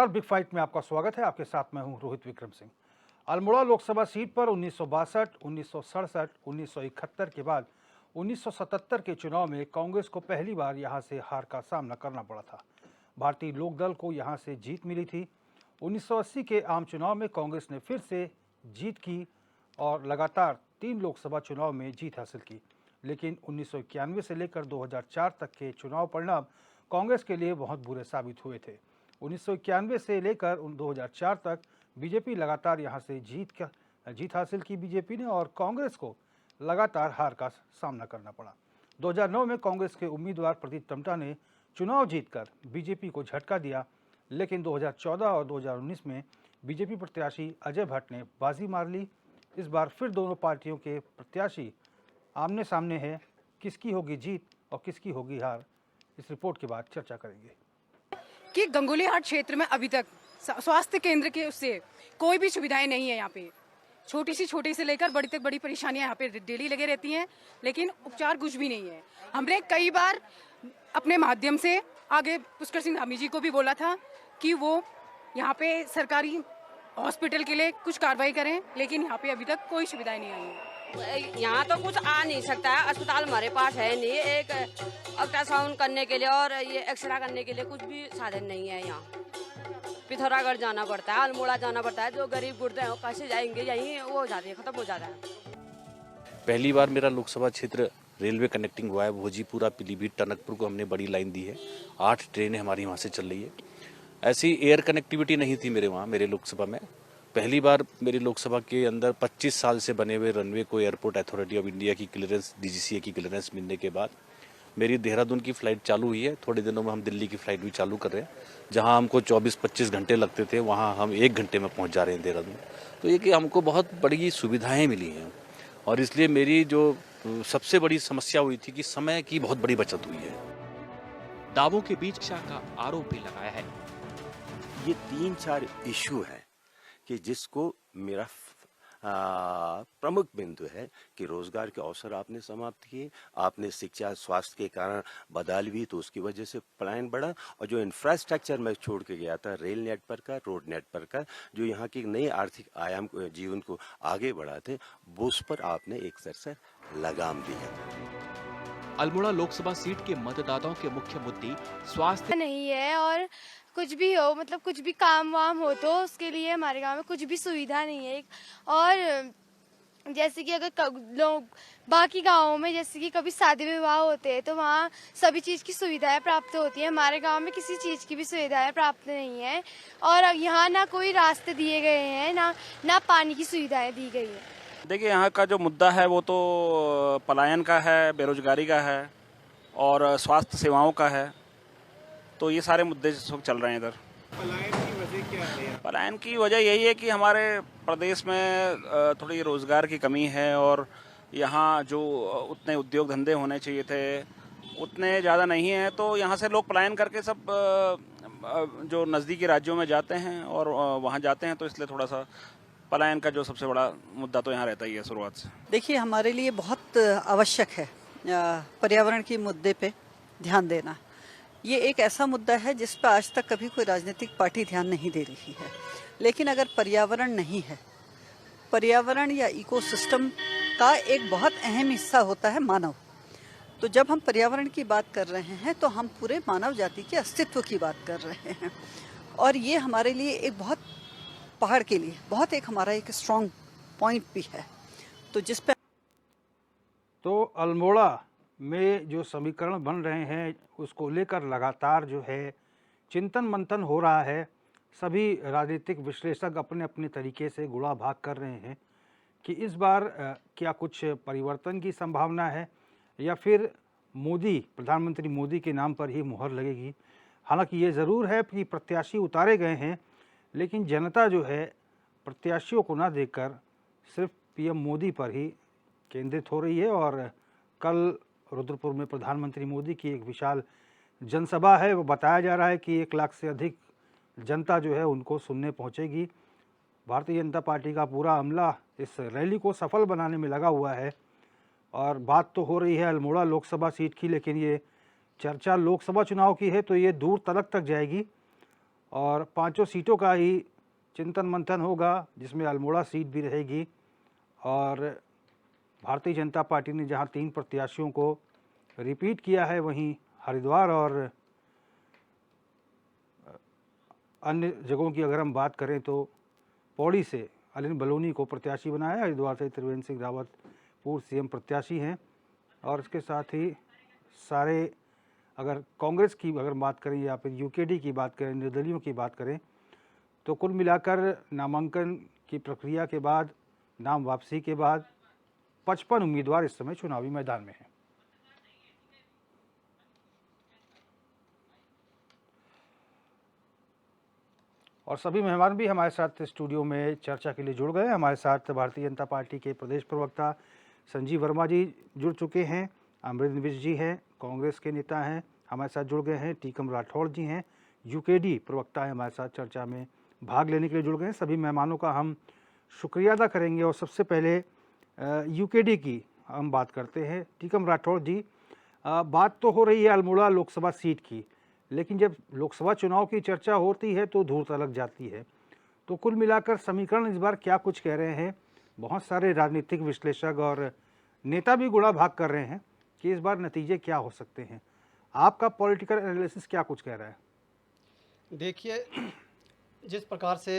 नमस्कार, big fight में आपका स्वागत है। आपके साथ मैं हूं रोहित विक्रम सिंह। अल्मोड़ा लोकसभा सीट पर 1962, 1967, 1971 के बाद 1977 के चुनाव में कांग्रेस को पहली बार यहां से हार का सामना करना पड़ा था। भारतीय लोकदल को यहां से जीत मिली थी। 1980 के आम चुनाव में कांग्रेस ने फिर से जीत की और लगातार 3 लोकसभा चुनाव में जीत हासिल की। लेकिन 1991 से लेकर 2004 तक के चुनाव परिणाम कांग्रेस के लिए बहुत बुरे साबित हुए थे। 1991 से लेकर 2004 तक बीजेपी लगातार यहां से जीत हासिल की बीजेपी ने, और कांग्रेस को लगातार हार का सामना करना पड़ा। 2009 में कांग्रेस के उम्मीदवार प्रदीप टम्टा ने चुनाव जीतकर बीजेपी को झटका दिया, लेकिन 2014 और 2019 में बीजेपी प्रत्याशी अजय भट्ट ने बाजी मार ली। इस बार फिर दोनों पार्टियों के प्रत्याशी आमने सामने हैं। किसकी होगी जीत और किसकी होगी हार, इस रिपोर्ट के बाद चर्चा करेंगे। कि गंगोली हाट क्षेत्र में अभी तक स्वास्थ्य केंद्र के उससे कोई भी सुविधाएं नहीं है। यहाँ पे छोटी से लेकर बड़ी तक बड़ी परेशानियां यहाँ पे डेली लगे रहती हैं, लेकिन उपचार कुछ भी नहीं है। हमने कई बार अपने माध्यम से आगे पुष्कर सिंह धामी जी को भी बोला था कि वो यहाँ पे सरकारी हॉस्पिटल के लिए कुछ कार्रवाई करें, लेकिन यहाँ पे अभी तक कोई सुविधाएं नहीं आई है। यहाँ तो कुछ आ नहीं सकता है। अस्पताल हमारे पास है नहीं, एक अल्ट्रासाउंड करने के लिए और ये एक्सरे करने के लिए कुछ भी साधन नहीं है। यहाँ पिथौरागढ़ जाना पड़ता है, अल्मोड़ा जाना पड़ता है। जो गरीब गुर्दे हैं वो कैसे जाएंगे, यहीं वो हो जाती है, खत्म हो जाता है। पहली बार मेरा लोकसभा क्षेत्र रेलवे कनेक्टिंग हुआ है। भोजीपुरा, पीलीभीत, टनकपुर को हमने बड़ी लाइन दी है। 8 ट्रेनें हमारी वहाँ से चल रही है। ऐसी एयर कनेक्टिविटी नहीं थी मेरे लोकसभा में। पहली बार मेरी लोकसभा के अंदर 25 साल से बने हुए रनवे को एयरपोर्ट अथॉरिटी ऑफ इंडिया की क्लियरेंस, डीजीसीए की क्लियरेंस मिलने के बाद मेरी देहरादून की फ्लाइट चालू हुई है। थोड़े दिनों में हम दिल्ली की फ्लाइट भी चालू कर रहे हैं। जहां हमको 24-25 घंटे लगते थे, वहां हम 1 घंटे में पहुंच जा रहे हैं देहरादून। तो ये कि हमको बहुत बड़ी सुविधाएं मिली हैं, और इसलिए मेरी जो सबसे बड़ी समस्या हुई थी कि समय की बहुत बड़ी बचत हुई है। दावों के बीच शिक्षा का आरोप भी लगाया है। ये 3-4 इशू है कि जिसको मेरा प्रमुख बिंदु है कि रोजगार के अवसर आपने समाप्त किए, आपने शिक्षा स्वास्थ्य के कारण बदहाली हुई तो उसकी वजह से पलायन बढ़ा, और जो इंफ्रास्ट्रक्चर मैं छोड़ के गया था, रेल नेटवर्क का, रोड नेटवर्क का, जो यहाँ की नई आर्थिक आयाम जीवन को आगे बढ़ाते, वो उस पर आपने एक तरह से लगाम दी है। अल्मोड़ा लोकसभा सीट के मतदाताओं के मुख्य मुद्दे स्वास्थ्य नहीं है, और कुछ भी हो, मतलब कुछ भी काम वाम हो तो उसके लिए हमारे गांव में कुछ भी सुविधा नहीं है। और जैसे कि अगर लोग बाकी गांवों में जैसे कि कभी शादी विवाह होते हैं तो वहाँ सभी चीज़ की सुविधाएं प्राप्त होती है। हमारे गांव में किसी चीज़ की भी सुविधाएं प्राप्त नहीं है, और यहाँ ना कोई रास्ते दिए गए हैं, ना पानी की सुविधाएं दी गई है। देखिए, यहाँ का जो मुद्दा है वो तो पलायन का है, बेरोजगारी का है और स्वास्थ्य सेवाओं का है। तो ये सारे मुद्दे इस वक्त चल रहे हैं इधर। पलायन की वजह क्या है? पलायन की वजह यही है कि हमारे प्रदेश में थोड़ी रोजगार की कमी है, और यहाँ जो उतने उद्योग धंधे होने चाहिए थे उतने ज़्यादा नहीं हैं। तो यहाँ से लोग पलायन करके सब जो नज़दीकी राज्यों में जाते हैं और वहाँ जाते हैं, तो इसलिए थोड़ा सा पलायन का जो सबसे बड़ा मुद्दा तो यहाँ रहता ही है शुरुआत से। देखिए, हमारे लिए बहुत आवश्यक है पर्यावरण के मुद्दे पे ध्यान देना। ये एक ऐसा मुद्दा है जिस पर आज तक कभी कोई राजनीतिक पार्टी ध्यान नहीं दे रही है। लेकिन अगर पर्यावरण नहीं है, पर्यावरण या इकोसिस्टम का एक बहुत अहम हिस्सा होता है मानव। तो जब हम पर्यावरण की बात कर रहे हैं तो हम पूरे मानव जाति के अस्तित्व की बात कर रहे हैं, और ये हमारे लिए एक बहुत पहाड़ के लिए बहुत एक हमारा एक स्ट्रॉन्ग पॉइंट भी है। तो जिस पे तो अल्मोड़ा में जो समीकरण बन रहे हैं उसको लेकर लगातार जो है चिंतन मंथन हो रहा है। सभी राजनीतिक विश्लेषक अपने अपने तरीके से गुणा भाग कर रहे हैं कि इस बार क्या कुछ परिवर्तन की संभावना है, या फिर प्रधानमंत्री मोदी के नाम पर ही मुहर लगेगी। हालांकि ये ज़रूर है कि प्रत्याशी उतारे गए हैं, लेकिन जनता जो है प्रत्याशियों को ना देखकर सिर्फ पीएम मोदी पर ही केंद्रित हो रही है। और कल रुद्रपुर में प्रधानमंत्री मोदी की एक विशाल जनसभा है। वो बताया जा रहा है कि 1 लाख से अधिक जनता जो है उनको सुनने पहुंचेगी। भारतीय जनता पार्टी का पूरा अमला इस रैली को सफल बनाने में लगा हुआ है। और बात तो हो रही है अल्मोड़ा लोकसभा सीट की, लेकिन ये चर्चा लोकसभा चुनाव की है तो ये दूर तलक तक जाएगी। और पांचों सीटों का ही चिंतन मंथन होगा, जिसमें अल्मोड़ा सीट भी रहेगी। और भारतीय जनता पार्टी ने जहां 3 प्रत्याशियों को रिपीट किया है, वहीं हरिद्वार और अन्य जगहों की अगर हम बात करें तो पौड़ी से अलिन बलूनी को प्रत्याशी बनाया है, हरिद्वार से त्रिवेंद्र सिंह रावत पूर्व सीएम प्रत्याशी हैं। और इसके साथ ही सारे, अगर कांग्रेस की अगर बात करें या फिर यूकेडी की बात करें, निर्दलियों की बात करें, तो कुल मिलाकर नामांकन की प्रक्रिया के बाद, नाम वापसी के बाद 55 उम्मीदवार इस समय चुनावी मैदान में हैं। और सभी मेहमान भी हमारे साथ स्टूडियो में चर्चा के लिए जुड़ गए। हमारे साथ भारतीय जनता पार्टी के प्रदेश प्रवक्ता संजीव वर्मा जी जुड़ चुके हैं, अमरिंदर मिश्र जी हैं, कांग्रेस के नेता हैं, हमारे साथ जुड़ गए हैं, टीकम राठौड़ जी हैं, यूकेडी प्रवक्ता है, हमारे साथ चर्चा में भाग लेने के लिए जुड़ गए हैं। सभी मेहमानों का हम शुक्रिया अदा करेंगे। और सबसे पहले यूकेडी की हम बात करते हैं। टीकम राठौड़ जी, बात तो हो रही है अल्मोड़ा लोकसभा सीट की, लेकिन जब लोकसभा चुनाव की चर्चा होती है तो धूल तलक जाती है। तो कुल मिलाकर समीकरण इस बार क्या कुछ कह रहे हैं? बहुत सारे राजनीतिक विश्लेषक और नेता भी गुड़ा भाग कर रहे हैं कि इस बार नतीजे क्या हो सकते हैं। आपका पॉलिटिकल एनालिसिस क्या कुछ कह रहा है? देखिए, जिस प्रकार से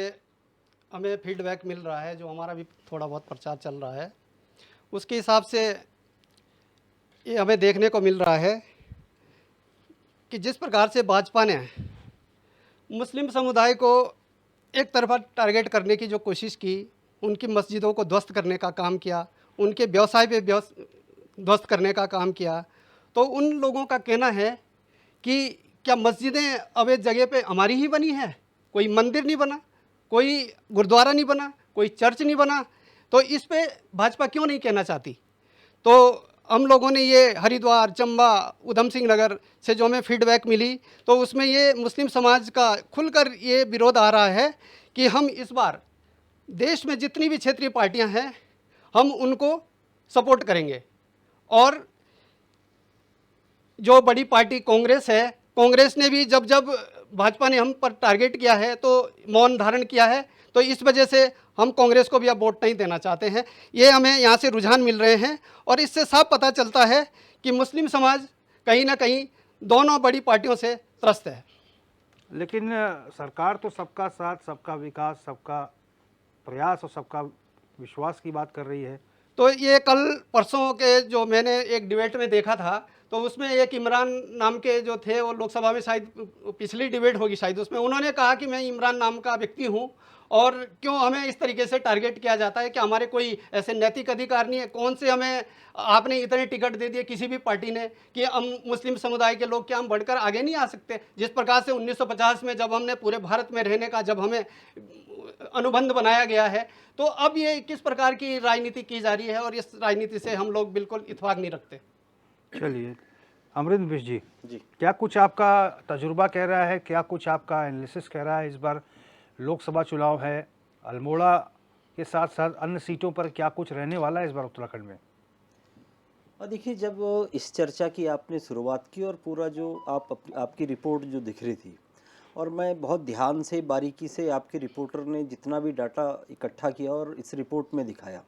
हमें फीडबैक मिल रहा है, जो हमारा भी थोड़ा बहुत प्रचार चल रहा है, उसके हिसाब से ये हमें देखने को मिल रहा है कि जिस प्रकार से भाजपा ने मुस्लिम समुदाय को एक तरफा टारगेट करने की जो कोशिश की, उनकी मस्जिदों को ध्वस्त करने का काम किया, उनके व्यवसाय पे ध्वस्त करने का काम किया, तो उन लोगों का कहना है कि क्या मस्जिदें अवैध जगह पे हमारी ही बनी है? कोई मंदिर नहीं बना, कोई गुरुद्वारा नहीं बना, कोई चर्च नहीं बना, तो इस पे भाजपा क्यों नहीं कहना चाहती? तो हम लोगों ने ये हरिद्वार, चंबा, उधम सिंह नगर से जो हमें फीडबैक मिली, तो उसमें ये मुस्लिम समाज का खुलकर ये विरोध आ रहा है कि हम इस बार देश में जितनी भी क्षेत्रीय पार्टियां हैं, हम उनको सपोर्ट करेंगे। और जो बड़ी पार्टी कांग्रेस है, कांग्रेस ने भी जब जब भाजपा ने हम पर टारगेट किया है तो मौन धारण किया है, तो इस वजह से हम कांग्रेस को भी अब वोट नहीं देना चाहते हैं। ये हमें यहाँ से रुझान मिल रहे हैं और इससे साफ पता चलता है कि मुस्लिम समाज कहीं ना कहीं दोनों बड़ी पार्टियों से त्रस्त है। लेकिन सरकार तो सबका साथ, सबका विकास, सबका प्रयास और सबका विश्वास की बात कर रही है। तो ये कल परसों के जो मैंने एक डिबेट में देखा था, तो उसमें एक इमरान नाम के जो थे, वो लोकसभा में शायद पिछली डिबेट होगी शायद, उसमें उन्होंने कहा कि मैं इमरान नाम का व्यक्ति हूं और क्यों हमें इस तरीके से टारगेट किया जाता है कि हमारे कोई ऐसे नैतिक अधिकार नहीं है? कौन से हमें आपने इतने टिकट दे दिए किसी भी पार्टी ने कि हम मुस्लिम समुदाय के लोग क्या हम बढ़कर आगे नहीं आ सकते? जिस प्रकार से 1950 में जब हमने पूरे भारत में रहने का जब हमें अनुबंध बनाया गया है, तो अब ये किस प्रकार की राजनीति की जा रही है और इस राजनीति से हम लोग बिल्कुल इत्तेफाक नहीं रखते। चलिए अमरिंदर मिश्र जी, क्या कुछ आपका तजुर्बा कह रहा है, क्या कुछ आपका एनालिसिस कह रहा है? इस बार लोकसभा चुनाव है, अल्मोड़ा के साथ साथ अन्य सीटों पर क्या कुछ रहने वाला है इस बार उत्तराखंड में? और देखिए, जब इस चर्चा की आपने शुरुआत की और पूरा जो आपकी रिपोर्ट जो दिख रही थी, और मैं बहुत ध्यान से बारीकी से आपके रिपोर्टर ने जितना भी डाटा इकट्ठा किया और इस रिपोर्ट में दिखाया,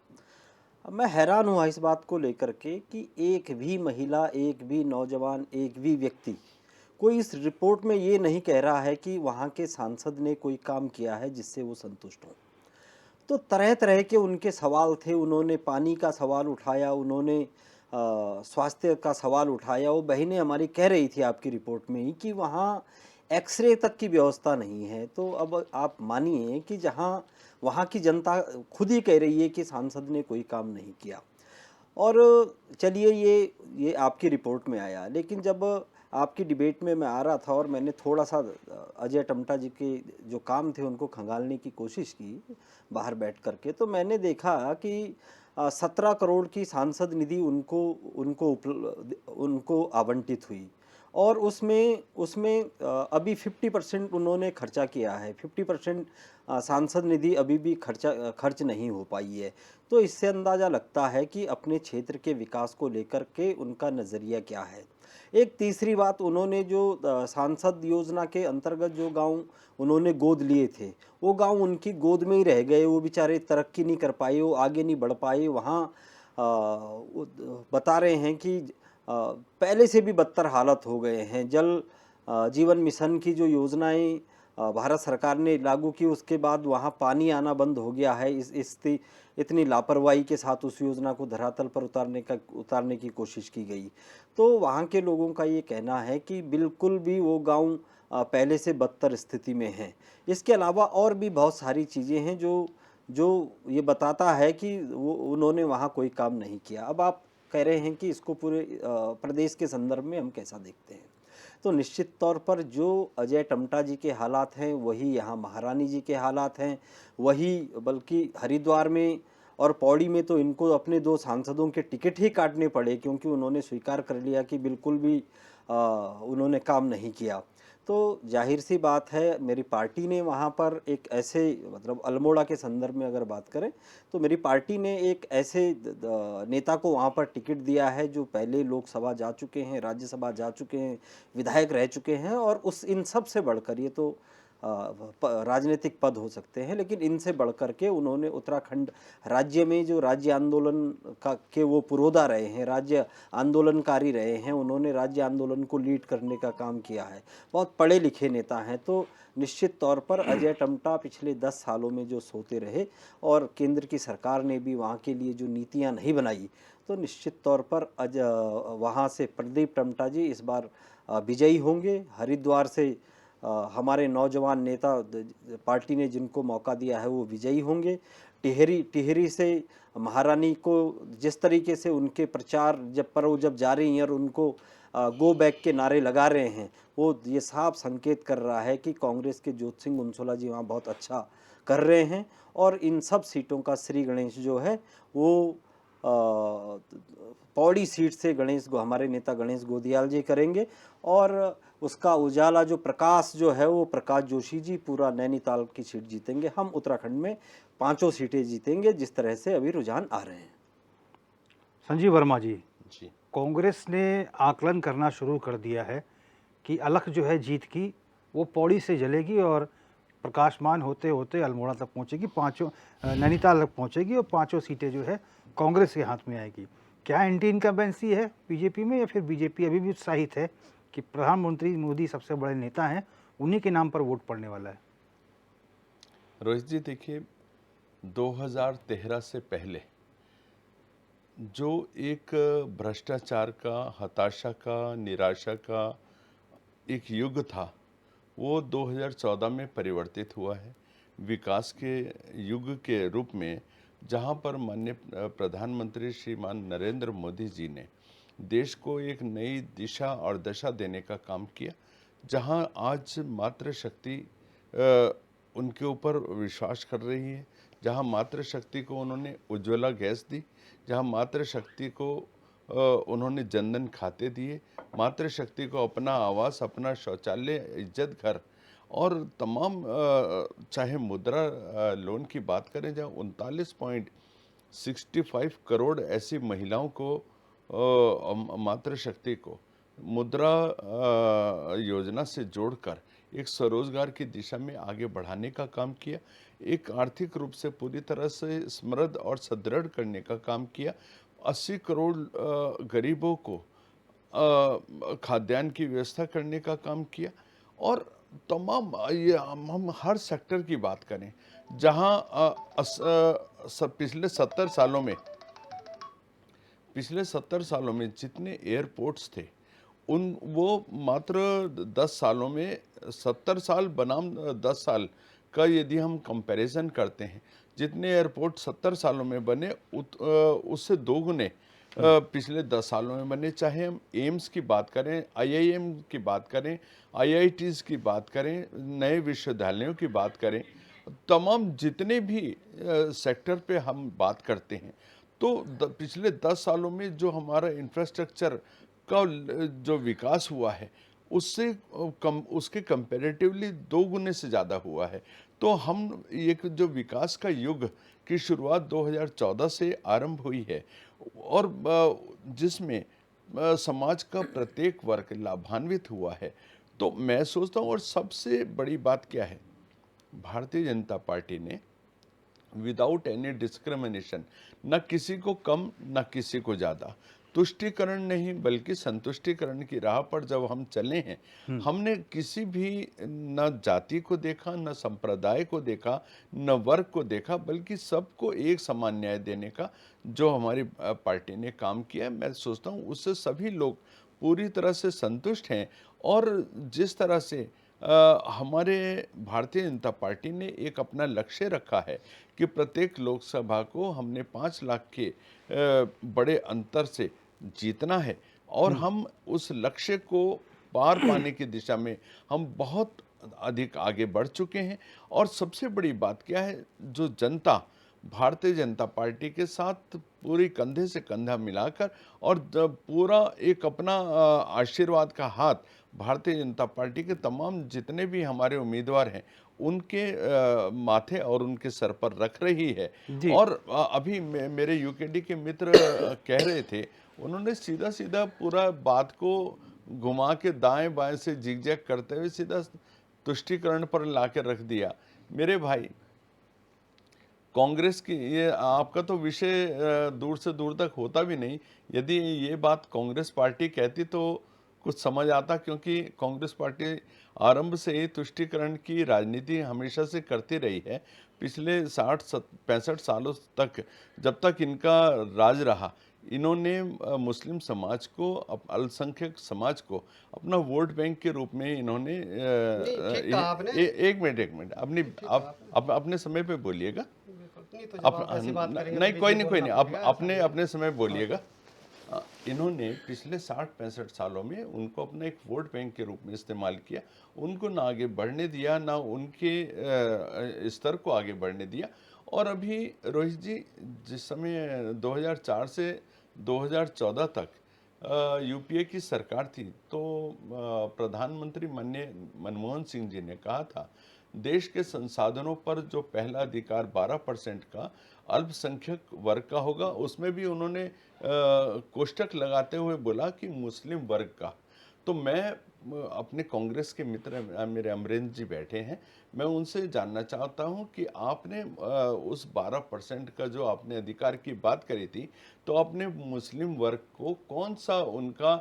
अब मैं हैरान हुआ इस बात को लेकर के कि एक भी महिला, एक भी नौजवान, एक भी व्यक्ति कोई इस रिपोर्ट में ये नहीं कह रहा है कि वहाँ के सांसद ने कोई काम किया है जिससे वो संतुष्ट हों। तो तरह तरह के उनके सवाल थे। उन्होंने पानी का सवाल उठाया, उन्होंने स्वास्थ्य का सवाल उठाया। वो बहनें हमारी कह रही थी आपकी रिपोर्ट में ही कि वहाँ एक्सरे तक की व्यवस्था नहीं है। तो अब आप मानिए कि जहाँ वहाँ की जनता खुद ही कह रही है कि सांसद ने कोई काम नहीं किया। और चलिए ये आपकी रिपोर्ट में आया, लेकिन जब आपकी डिबेट में मैं आ रहा था और मैंने थोड़ा सा अजय टम्टा जी के जो काम थे उनको खंगालने की कोशिश की बाहर बैठ करके, तो मैंने देखा कि 17 करोड़ की सांसद निधि उनको आवंटित हुई और उसमें अभी 50% उन्होंने खर्चा किया है। 50% सांसद निधि अभी भी खर्च नहीं हो पाई है। तो इससे अंदाज़ा लगता है कि अपने क्षेत्र के विकास को लेकर के उनका नज़रिया क्या है। एक तीसरी बात, उन्होंने जो सांसद योजना के अंतर्गत जो गांव उन्होंने गोद लिए थे, वो गांव उनकी गोद में ही रह गए, वो बेचारे तरक्की नहीं कर पाए, वो आगे नहीं बढ़ पाए। वहाँ बता रहे हैं कि पहले से भी बदतर हालत हो गए हैं। जल जीवन मिशन की जो योजनाएं भारत सरकार ने लागू की, उसके बाद वहाँ पानी आना बंद हो गया है। इतनी लापरवाही के साथ उस योजना को धरातल पर उतारने की कोशिश की गई। तो वहाँ के लोगों का ये कहना है कि बिल्कुल भी वो गांव पहले से बदतर स्थिति में है। इसके अलावा और भी बहुत सारी चीज़ें हैं जो ये बताता है कि वो उन्होंने वहाँ कोई काम नहीं किया। अब आप कह रहे हैं कि इसको पूरे प्रदेश के संदर्भ में हम कैसा देखते हैं, तो निश्चित तौर पर जो अजय टम्टा जी के हालात हैं वही यहाँ महारानी जी के हालात हैं, वही बल्कि हरिद्वार में और पौड़ी में तो इनको अपने 2 सांसदों के टिकट ही काटने पड़े, क्योंकि उन्होंने स्वीकार कर लिया कि बिल्कुल भी उन्होंने काम नहीं किया। तो जाहिर सी बात है, मेरी पार्टी ने वहाँ पर एक ऐसे, मतलब अल्मोड़ा के संदर्भ में अगर बात करें तो मेरी पार्टी ने एक ऐसे नेता को वहाँ पर टिकट दिया है जो पहले लोकसभा जा चुके हैं, राज्यसभा जा चुके हैं, विधायक रह चुके हैं, और इन सब से बढ़कर, ये तो राजनीतिक पद हो सकते हैं, लेकिन इनसे बढ़कर के उन्होंने उत्तराखंड राज्य में जो राज्य आंदोलन के वो पुरोधा रहे हैं, राज्य आंदोलनकारी रहे हैं, उन्होंने राज्य आंदोलन को लीड करने का काम किया है। बहुत पढ़े लिखे नेता हैं। तो निश्चित तौर पर अजय टम्टा पिछले 10 सालों में जो सोते रहे और केंद्र की सरकार ने भी वहाँ के लिए जो नीतियाँ नहीं बनाई, तो निश्चित तौर पर वहाँ से प्रदीप टम्टा जी इस बार विजयी होंगे। हरिद्वार से हमारे नौजवान नेता पार्टी ने जिनको मौका दिया है वो विजयी होंगे। टिहरी से महारानी को जिस तरीके से उनके प्रचार जब जा रही हैं और उनको गो बैक के नारे लगा रहे हैं, वो ये साफ संकेत कर रहा है कि कांग्रेस के जोत सिंह उनसोला जी वहाँ बहुत अच्छा कर रहे हैं। और इन सब सीटों का श्री गणेश जो है वो पौड़ी सीट से हमारे नेता गणेश गोदियाल जी करेंगे, और उसका उजाला जो प्रकाश जो है वो प्रकाश जोशी जी पूरा नैनीताल की सीट जीतेंगे। हम उत्तराखंड में 5 सीटें जीतेंगे, जिस तरह से अभी रुझान आ रहे हैं। संजीव वर्मा जी, जी, कांग्रेस ने आकलन करना शुरू कर दिया है कि अलख जो है जीत की वो पौड़ी से जलेगी और प्रकाशमान होते होते अल्मोड़ा तक पहुंचेगी, 5 नैनीताल तक पहुंचेगी और 5 सीटें जो है कांग्रेस के हाथ में आएगी। क्या एंटी इनकम्बेंसी है बीजेपी में, या फिर बीजेपी अभी भी उत्साहित है कि प्रधानमंत्री मोदी सबसे बड़े नेता हैं, उन्हीं के नाम पर वोट पड़ने वाला है? रोहित जी, देखिए 2013 से पहले जो एक भ्रष्टाचार का, हताशा का, निराशा का एक युग था, वो 2014 में परिवर्तित हुआ है विकास के युग के रूप में, जहां पर माननीय प्रधानमंत्री श्रीमान नरेंद्र मोदी जी ने देश को एक नई दिशा और दशा देने का काम किया, जहां आज मातृशक्ति उनके ऊपर विश्वास कर रही है, जहां मातृशक्ति को उन्होंने उज्ज्वला गैस दी, जहां मातृशक्ति को उन्होंने जनधन खाते दिए, मातृशक्ति को अपना आवास, अपना शौचालय, इज्जत घर और तमाम, चाहे मुद्रा लोन की बात करें, जहाँ 39.65 करोड़ ऐसी महिलाओं को, मातृशक्ति को मुद्रा योजना से जोड़कर एक स्वरोजगार की दिशा में आगे बढ़ाने का काम किया, एक आर्थिक रूप से पूरी तरह से समृद्ध और सुदृढ़ करने का काम किया, 80 करोड़ गरीबों को खाद्यान्न की व्यवस्था करने का काम किया, और तमाम ये हम हर सेक्टर की बात करें, जहां पिछले 70 सालों में जितने एयरपोर्ट्स थे, वो मात्र 10 सालों में 70 साल बनाम 10 साल का यदि हम कंपैरिजन करते हैं, जितने एयरपोर्ट 70 सालों में बने उससे 2 गुने पिछले 10 सालों में बने। चाहे हम एम्स की बात करें, IIM की बात करें, IITs की बात करें, नए विश्वविद्यालयों की बात करें, तमाम जितने भी सेक्टर पे हम बात करते हैं, तो पिछले 10 सालों में जो हमारा इंफ्रास्ट्रक्चर का जो विकास हुआ है, उसके कंपैरेटिवली 2 गुने से ज़्यादा हुआ है। तो हम एक जो विकास का युग की शुरुआत 2014 से आरंभ हुई है, और जिसमें समाज का प्रत्येक वर्ग लाभान्वित हुआ है। तो मैं सोचता हूँ, और सबसे बड़ी बात क्या है, भारतीय जनता पार्टी ने विदाउट एनी डिस्क्रिमिनेशन न किसी को कम न किसी को ज़्यादा, तुष्टिकरण नहीं बल्कि संतुष्टिकरण की राह पर जब हम चले हैं, हमने किसी भी न जाति को देखा, न संप्रदाय को देखा, न वर्ग को देखा, बल्कि सबको एक समान न्याय देने का जो हमारी पार्टी ने काम किया है, मैं सोचता हूँ उससे सभी लोग पूरी तरह से संतुष्ट हैं। और जिस तरह से हमारे भारतीय जनता पार्टी ने एक अपना लक्ष्य रखा है कि प्रत्येक लोकसभा को हमने 5 लाख के बड़े अंतर से जीतना है, और हम उस लक्ष्य को पार पाने की दिशा में हम बहुत अधिक आगे बढ़ चुके हैं। और सबसे बड़ी बात क्या है, जो जनता भारतीय जनता पार्टी के साथ पूरी कंधे से कंधा मिलाकर और पूरा एक अपना आशीर्वाद का हाथ भारतीय जनता पार्टी के तमाम जितने भी हमारे उम्मीदवार हैं उनके माथे और उनके सर पर रख रही है। और अभी मेरे यूकेडी के मित्र कह रहे थे, उन्होंने सीधा सीधा पूरा बात को घुमा के दाएं बाएं से जिगजैग करते हुए सीधा तुष्टिकरण पर लाके रख दिया। मेरे भाई, कांग्रेस की ये आपका तो विषय दूर से दूर तक होता भी नहीं। यदि ये बात कांग्रेस पार्टी कहती तो कुछ समझ आता, क्योंकि कांग्रेस पार्टी आरंभ से ही तुष्टिकरण की राजनीति हमेशा से करती रही है। पिछले 60-65 सालों तक, जब तक इनका राज रहा, इन्होंने मुस्लिम समाज को, अल्पसंख्यक समाज को अपना वोट बैंक के रूप में इन्होंने एक मिनट अपने समय पे बोलिएगा। नहीं, कोई नहीं, अपने समय बोलिएगा। इन्होंने पिछले 60-65 सालों में उनको अपना एक वोट बैंक के रूप में इस्तेमाल किया, उनको ना आगे बढ़ने दिया, ना उनके स्तर को आगे बढ़ने दिया। और अभी रोहित जी, जिस समय 2004 से 2014 तक यूपीए की सरकार थी, तो प्रधानमंत्री माननीय मनमोहन सिंह जी ने कहा था, देश के संसाधनों पर जो पहला अधिकार 12% का अल्पसंख्यक वर्ग का होगा, उसमें भी उन्होंने कोष्टक लगाते हुए बोला कि मुस्लिम वर्ग का। तो मैं अपने कांग्रेस के मित्र, मेरे अमरेंद्र जी बैठे हैं, मैं उनसे जानना चाहता हूं कि आपने उस 12% का जो आपने अधिकार की बात करी थी, तो आपने मुस्लिम वर्ग को कौन सा उनका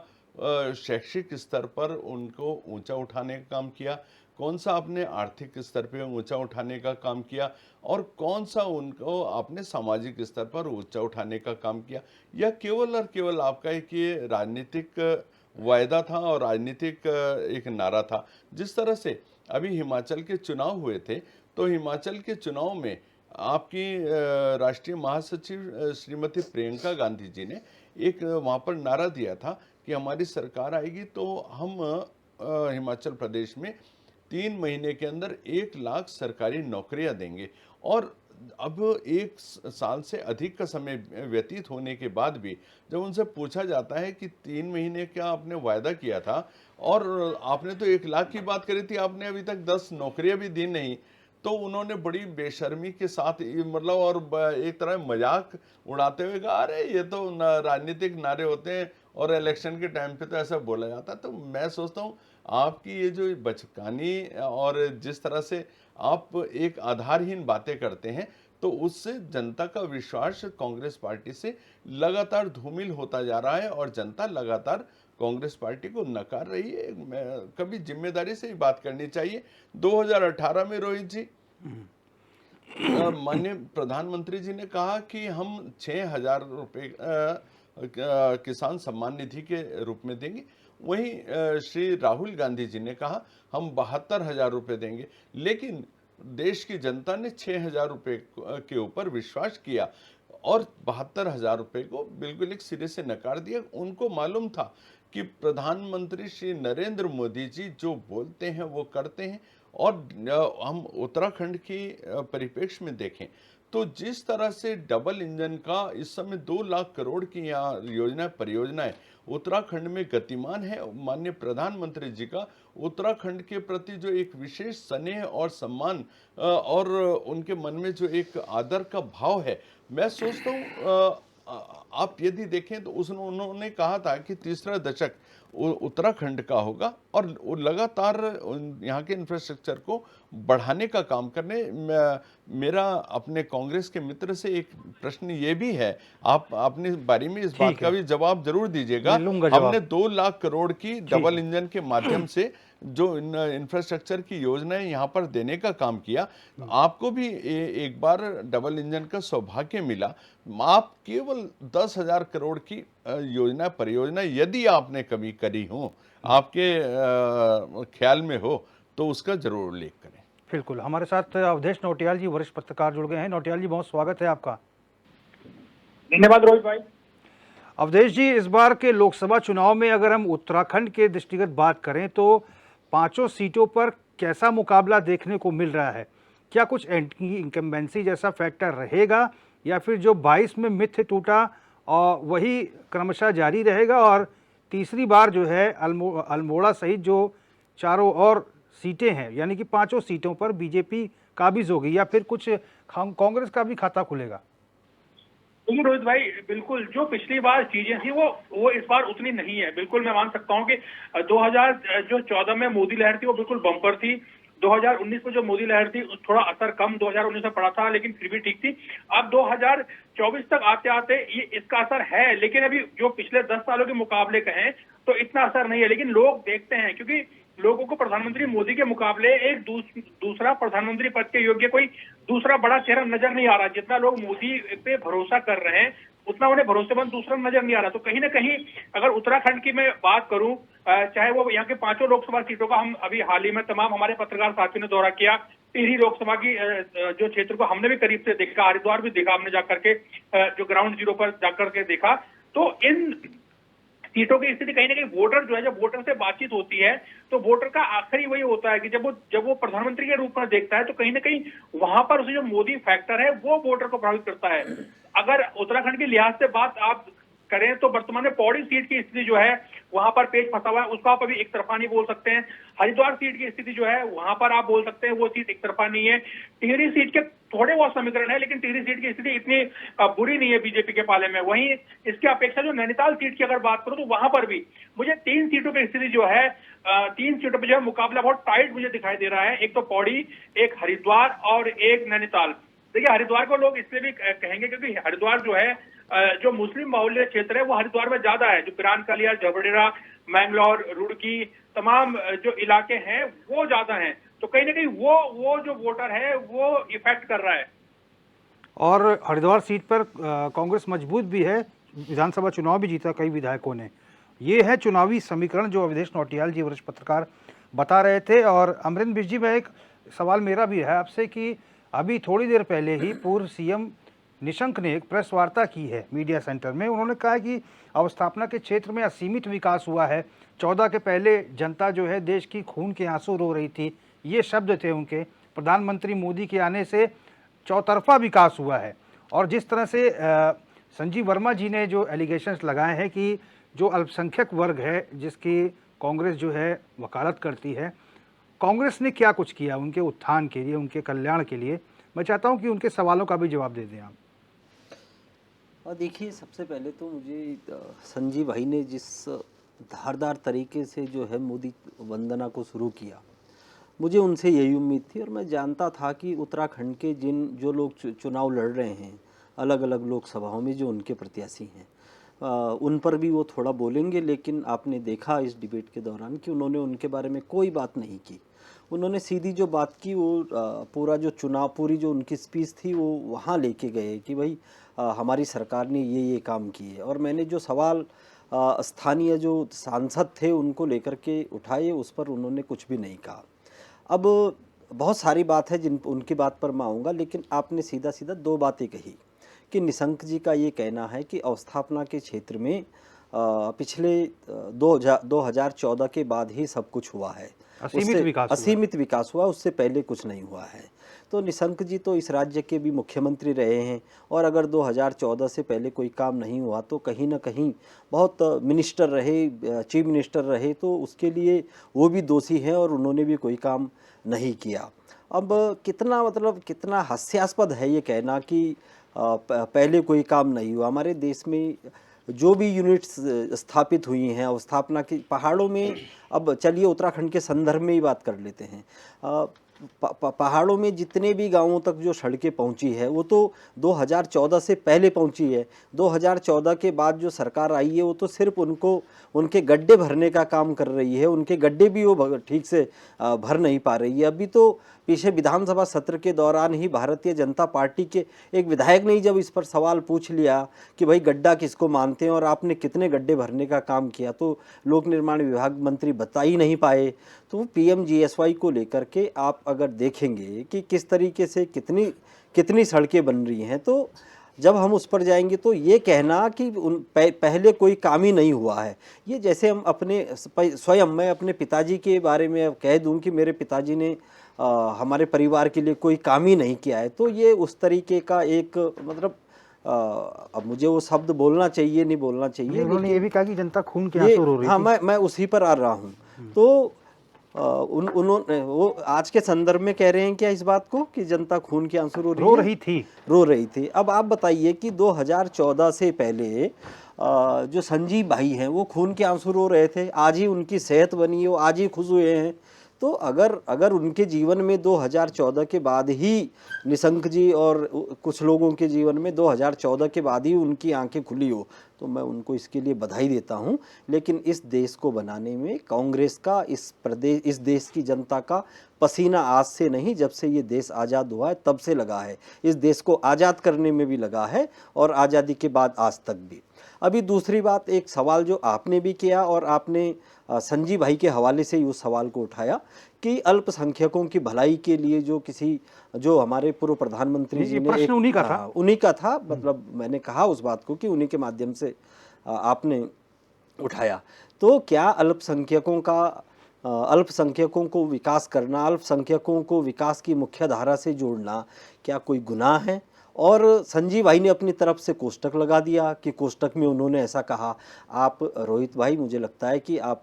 शैक्षिक स्तर पर उनको ऊंचा उठाने का काम किया, कौन सा आपने आर्थिक स्तर पर ऊंचा उठाने का काम किया, और कौन सा उनको आपने सामाजिक स्तर पर ऊंचा उठाने का काम किया, या केवल और केवल आपका एक ये राजनीतिक वायदा था और राजनीतिक एक नारा था। जिस तरह से अभी हिमाचल के चुनाव हुए थे, तो हिमाचल के चुनाव में आपकी राष्ट्रीय महासचिव श्रीमती प्रियंका गांधी जी ने एक वहाँ पर नारा दिया था कि हमारी सरकार आएगी तो हम हिमाचल प्रदेश में 3 महीने के अंदर 1 लाख सरकारी नौकरियां देंगे। और अब 1 साल से अधिक का समय व्यतीत होने के बाद भी जब उनसे पूछा जाता है कि 3 महीने का आपने वायदा किया था और आपने तो 1 लाख की बात करी थी, आपने अभी तक 10 नौकरियां भी दी नहीं, तो उन्होंने बड़ी बेशर्मी के साथ, मतलब, और एक तरह मजाक उड़ाते हुए कहा, अरे ये तो राजनीतिक नारे होते हैं और इलेक्शन के टाइम पे तो ऐसा बोला जाता है। तो मैं सोचता हूँ आपकी ये जो बचकानी और जिस तरह से आप एक आधारहीन बातें करते हैं, तो उससे जनता का विश्वास कांग्रेस पार्टी से लगातार धूमिल होता जा रहा है और जनता लगातार कांग्रेस पार्टी को नकार रही है। कभी जिम्मेदारी से ही बात करनी चाहिए। 2018 में रोहित जी, माननीय प्रधानमंत्री जी ने कहा कि हम 6,000 रुपये किसान सम्मान निधि के रूप में देंगे। वहीं श्री राहुल गांधी जी ने कहा हम 72,000 रुपये देंगे, लेकिन देश की जनता ने 6,000 रुपये के ऊपर विश्वास किया और 72,000 रुपये को बिल्कुल एक सिरे से नकार दिया। उनको मालूम था कि प्रधानमंत्री श्री नरेंद्र मोदी जी जो बोलते हैं वो करते हैं। और हम उत्तराखंड की परिप्रेक्ष्य में देखें तो जिस तरह से डबल इंजन का इस समय 2 लाख करोड़ की यहाँ परियोजनाएं उत्तराखंड में गतिमान है। माननीय प्रधानमंत्री जी का उत्तराखंड के प्रति जो एक विशेष स्नेह और सम्मान और उनके मन में जो एक आदर का भाव है, मैं सोचता हूँ आप यदि देखें तो उन्होंने कहा था कि तीसरा दशक उत्तराखंड का होगा और वो लगातार यहाँ के इंफ्रास्ट्रक्चर को बढ़ाने का काम करने। मेरा अपने कांग्रेस के मित्र से एक प्रश्न ये भी है, आप अपने बारे में इस बात का भी जवाब जरूर दीजिएगा। हमने 2 लाख करोड़ की डबल इंजन के माध्यम से जो इंफ्रास्ट्रक्चर की योजनाएं यहाँ पर देने का काम किया, आपको भी एक बार डबल इंजन का सौभाग्य मिला। आप केवल 10,000 करोड़ की परियोजना यदि आपने कभी करी हो, आपके ख्याल में हो, तो उसका जरूर उल्लेख करें। बिल्कुल। हमारे साथ अवधेश नौटियाल जी, वरिष्ठ पत्रकार, जुड़ गए हैं। नौटियाल जी, बहुत स्वागत है आपका। धन्यवाद रोहित भाई। अवधेश जी, इस बार के लोकसभा चुनाव में अगर हम उत्तराखंड के दृष्टिगत बात करें तो 5 सीटों पर कैसा मुकाबला देखने को मिल रहा है? क्या कुछ एंटी इनकम्बेंसी जैसा फैक्टर रहेगा या फिर जो 22 में मिथ टूटा और वही क्रमशः जारी रहेगा और तीसरी बार जो है अल्मोड़ा सहित जो चारों और सीटें हैं यानी कि 5 सीटों पर बीजेपी काबिज होगी या फिर कुछ कांग्रेस का भी खाता खुलेगा? देखिए रोहित भाई, बिल्कुल जो पिछली बार चीजें थी वो इस बार उतनी नहीं है। बिल्कुल मैं मान सकता हूं कि 2014 में मोदी लहर थी वो बिल्कुल बम्पर थी। 2019 में जो मोदी लहर थी थोड़ा असर कम 2019 में पड़ा था, लेकिन फिर भी ठीक थी। अब 2024 तक आते आते ये इसका असर है, लेकिन अभी जो पिछले 10 सालों के मुकाबले कहें तो इतना असर नहीं है। लेकिन लोग देखते हैं, क्योंकि लोगों को प्रधानमंत्री मोदी के मुकाबले एक दूसरा प्रधानमंत्री पद के योग्य कोई दूसरा बड़ा चेहरा नजर नहीं आ रहा। जितना लोग मोदी पे भरोसा कर रहे हैं उतना उन्हें भरोसेमंद दूसरा नजर नहीं आ रहा। तो कहीं ना कहीं अगर उत्तराखंड की मैं बात करूं, चाहे वो यहाँ के 5 लोकसभा सीटों का, हम अभी हाल ही में तमाम हमारे पत्रकार साथियों ने दौरा किया, टिहरी लोकसभा की जो क्षेत्र को हमने भी करीब से देखा, हरिद्वार भी देखा हमने जाकर के, जो ग्राउंड जीरो पर जाकर के देखा। तो इन सीटों की स्थिति कहीं ना कहीं वोटर जो है, जब वोटर से बातचीत होती है तो वोटर का आखिरी वही होता है कि जब वो प्रधानमंत्री के रूप में देखता है तो कहीं ना कहीं वहां पर उसे जो मोदी फैक्टर है वो वोटर को प्रभावित करता है। अगर उत्तराखंड के लिहाज से बात आप करें तो वर्तमान में पौड़ी सीट की स्थिति जो है वहां पर पेच फंसा हुआ है, उसको आप अभी एक तरफा नहीं बोल सकते हैं। हरिद्वार सीट की स्थिति जो है वहां पर आप बोल सकते हैं वो सीट एक तरफा नहीं है। टिहरी सीट के थोड़े बहुत समीकरण है, लेकिन टिहरी सीट की स्थिति इतनी बुरी नहीं है बीजेपी के पाले में। वहीं इसके अपेक्षा जो नैनीताल सीट की अगर बात करूं तो वहां पर भी मुझे 3 सीटों की स्थिति जो है, 3 सीटों पर जो है मुकाबला बहुत टाइट मुझे दिखाई दे रहा है। एक तो पौड़ी, एक हरिद्वार और एक नैनीताल। देखिए हरिद्वार को लोग इसलिए भी कहेंगे क्योंकि हरिद्वार जो है जो मुस्लिम बाहुल्य क्षेत्र है वो हरिद्वार में ज्यादा है। जो पिरान कलिया, जबडेरा, मैंगलोर, रुड़की, तमाम जो इलाके हैं वो ज्यादा हैं। तो कहीं ना कहीं वो जो वोटर है वो इफेक्ट कर रहा है। और हरिद्वार सीट पर कांग्रेस मजबूत भी है, विधानसभा चुनाव भी जीता कई विधायकों ने। ये है चुनावी समीकरण जो अवधेश नौटियाल जी, वरिष्ठ पत्रकार, बता रहे थे। और अमरिंदर बिज जी, मैं एक सवाल मेरा भी है आपसे कि अभी थोड़ी देर पहले ही पूर्व सीएम निशंक ने एक प्रेस वार्ता की है मीडिया सेंटर में। उन्होंने कहा कि अवस्थापना के क्षेत्र में असीमित विकास हुआ है। 14 के पहले जनता जो है देश की खून के आंसू रो रही थी, ये शब्द थे उनके। प्रधानमंत्री मोदी के आने से चौतरफा विकास हुआ है। और जिस तरह से संजीव वर्मा जी ने जो एलिगेशंस लगाए हैं कि जो अल्पसंख्यक वर्ग है जिसकी कांग्रेस जो है वकालत करती है, कांग्रेस ने क्या कुछ किया उनके उत्थान के लिए, उनके कल्याण के लिए? मैं चाहता हूं कि उनके सवालों का भी जवाब दे दें आप। और देखिए, सबसे पहले तो मुझे संजीव भाई ने जिस धारदार तरीके से जो है मोदी वंदना को शुरू किया, मुझे उनसे यही उम्मीद थी। और मैं जानता था कि उत्तराखंड के जो लोग चुनाव लड़ रहे हैं अलग अलग लोकसभाओं में, जो उनके प्रत्याशी हैं, उन पर भी वो थोड़ा बोलेंगे। लेकिन आपने देखा इस डिबेट के दौरान कि उन्होंने उनके बारे में कोई बात नहीं की। उन्होंने सीधी जो बात की वो पूरा जो चुनाव, पूरी जो उनकी स्पीच थी वो वहाँ लेके गए कि भाई हमारी सरकार ने ये काम किए। और मैंने जो सवाल स्थानीय जो सांसद थे उनको लेकर के उठाए, उस पर उन्होंने कुछ भी नहीं कहा। अब बहुत सारी बात है उनकी बात पर मैं आऊँगा, लेकिन आपने सीधा सीधा 2 बातें कही कि निशंक जी का ये कहना है कि अवस्थापना के क्षेत्र में पिछले 2014 के बाद ही सब कुछ हुआ है, असीमित विकास हुआ, उससे पहले कुछ नहीं हुआ है। तो निशंक जी तो इस राज्य के भी मुख्यमंत्री रहे हैं, और अगर 2014 से पहले कोई काम नहीं हुआ तो कहीं ना कहीं बहुत मिनिस्टर रहे, चीफ मिनिस्टर रहे, तो उसके लिए वो भी दोषी हैं और उन्होंने भी कोई काम नहीं किया। अब कितना मतलब कितना हास्यास्पद है ये कहना कि पहले कोई काम नहीं हुआ। हमारे देश में जो भी यूनिट्स स्थापित हुई हैं अवस्थापना की पहाड़ों में, अब चलिए उत्तराखंड के संदर्भ में ही बात कर लेते हैं। पहाड़ों में जितने भी गांवों तक जो सड़कें पहुंची है वो तो 2014 से पहले पहुंची है। 2014 के बाद जो सरकार आई है वो तो सिर्फ उनके गड्ढे भरने का काम कर रही है, उनके गड्ढे भी वो ठीक से भर नहीं पा रही है। अभी तो पीछे विधानसभा सत्र के दौरान ही भारतीय जनता पार्टी के एक विधायक ने जब इस पर सवाल पूछ लिया कि भाई गड्ढा किसको मानते हैं और आपने कितने गड्ढे भरने का काम किया, तो लोक निर्माण विभाग मंत्री बता ही नहीं पाए। तो PMGSY को लेकर के आप अगर देखेंगे कि किस तरीके से कितनी सड़कें बन रही हैं, तो जब हम उस पर जाएंगे तो ये कहना कि पहले कोई काम ही नहीं हुआ है, ये जैसे हम मैं अपने पिताजी के बारे में कह दूं कि मेरे पिताजी ने हमारे परिवार के लिए कोई काम ही नहीं किया है, तो ये उस तरीके का एक मतलब अब मुझे वो शब्द बोलना चाहिए नहीं बोलना चाहिए। उन्होंने ये भी कहा कि जनता खून के आंसू रो रही थी। हाँ, मैं उसी पर आ रहा हूँ। तो उन्होंने वो आज के संदर्भ में कह रहे हैं क्या इस बात को कि जनता खून के आंसू रो रही थी। अब आप बताइए कि 2014 से पहले जो संजीव भाई हैं वो खून के आंसू रो रहे थे, आज ही उनकी सेहत बनी है, वो आज ही खुश हुए हैं। तो अगर उनके जीवन में 2014 के बाद ही निशंक जी और कुछ लोगों के जीवन में 2014 के बाद ही उनकी आंखें खुली हो, तो मैं उनको इसके लिए बधाई देता हूं। लेकिन इस देश को बनाने में कांग्रेस का, इस देश की जनता का पसीना आज से नहीं, जब से ये देश आज़ाद हुआ है तब से लगा है। इस देश को आज़ाद करने में भी लगा है और आज़ादी के बाद आज तक भी। अभी दूसरी बात, एक सवाल जो आपने भी किया और आपने संजीव भाई के हवाले से उस सवाल को उठाया कि अल्पसंख्यकों की भलाई के लिए जो हमारे पूर्व प्रधानमंत्री जी ने उन्हीं का था, मतलब मैंने कहा उस बात को कि उन्हीं के माध्यम से आपने उठाया। तो क्या अल्पसंख्यकों को विकास करना, अल्पसंख्यकों को विकास की मुख्य धारा से जोड़ना क्या कोई गुनाह है? और संजीव भाई ने अपनी तरफ से कोष्टक लगा दिया कि कोष्टक में उन्होंने ऐसा कहा। आप रोहित भाई, मुझे लगता है कि आप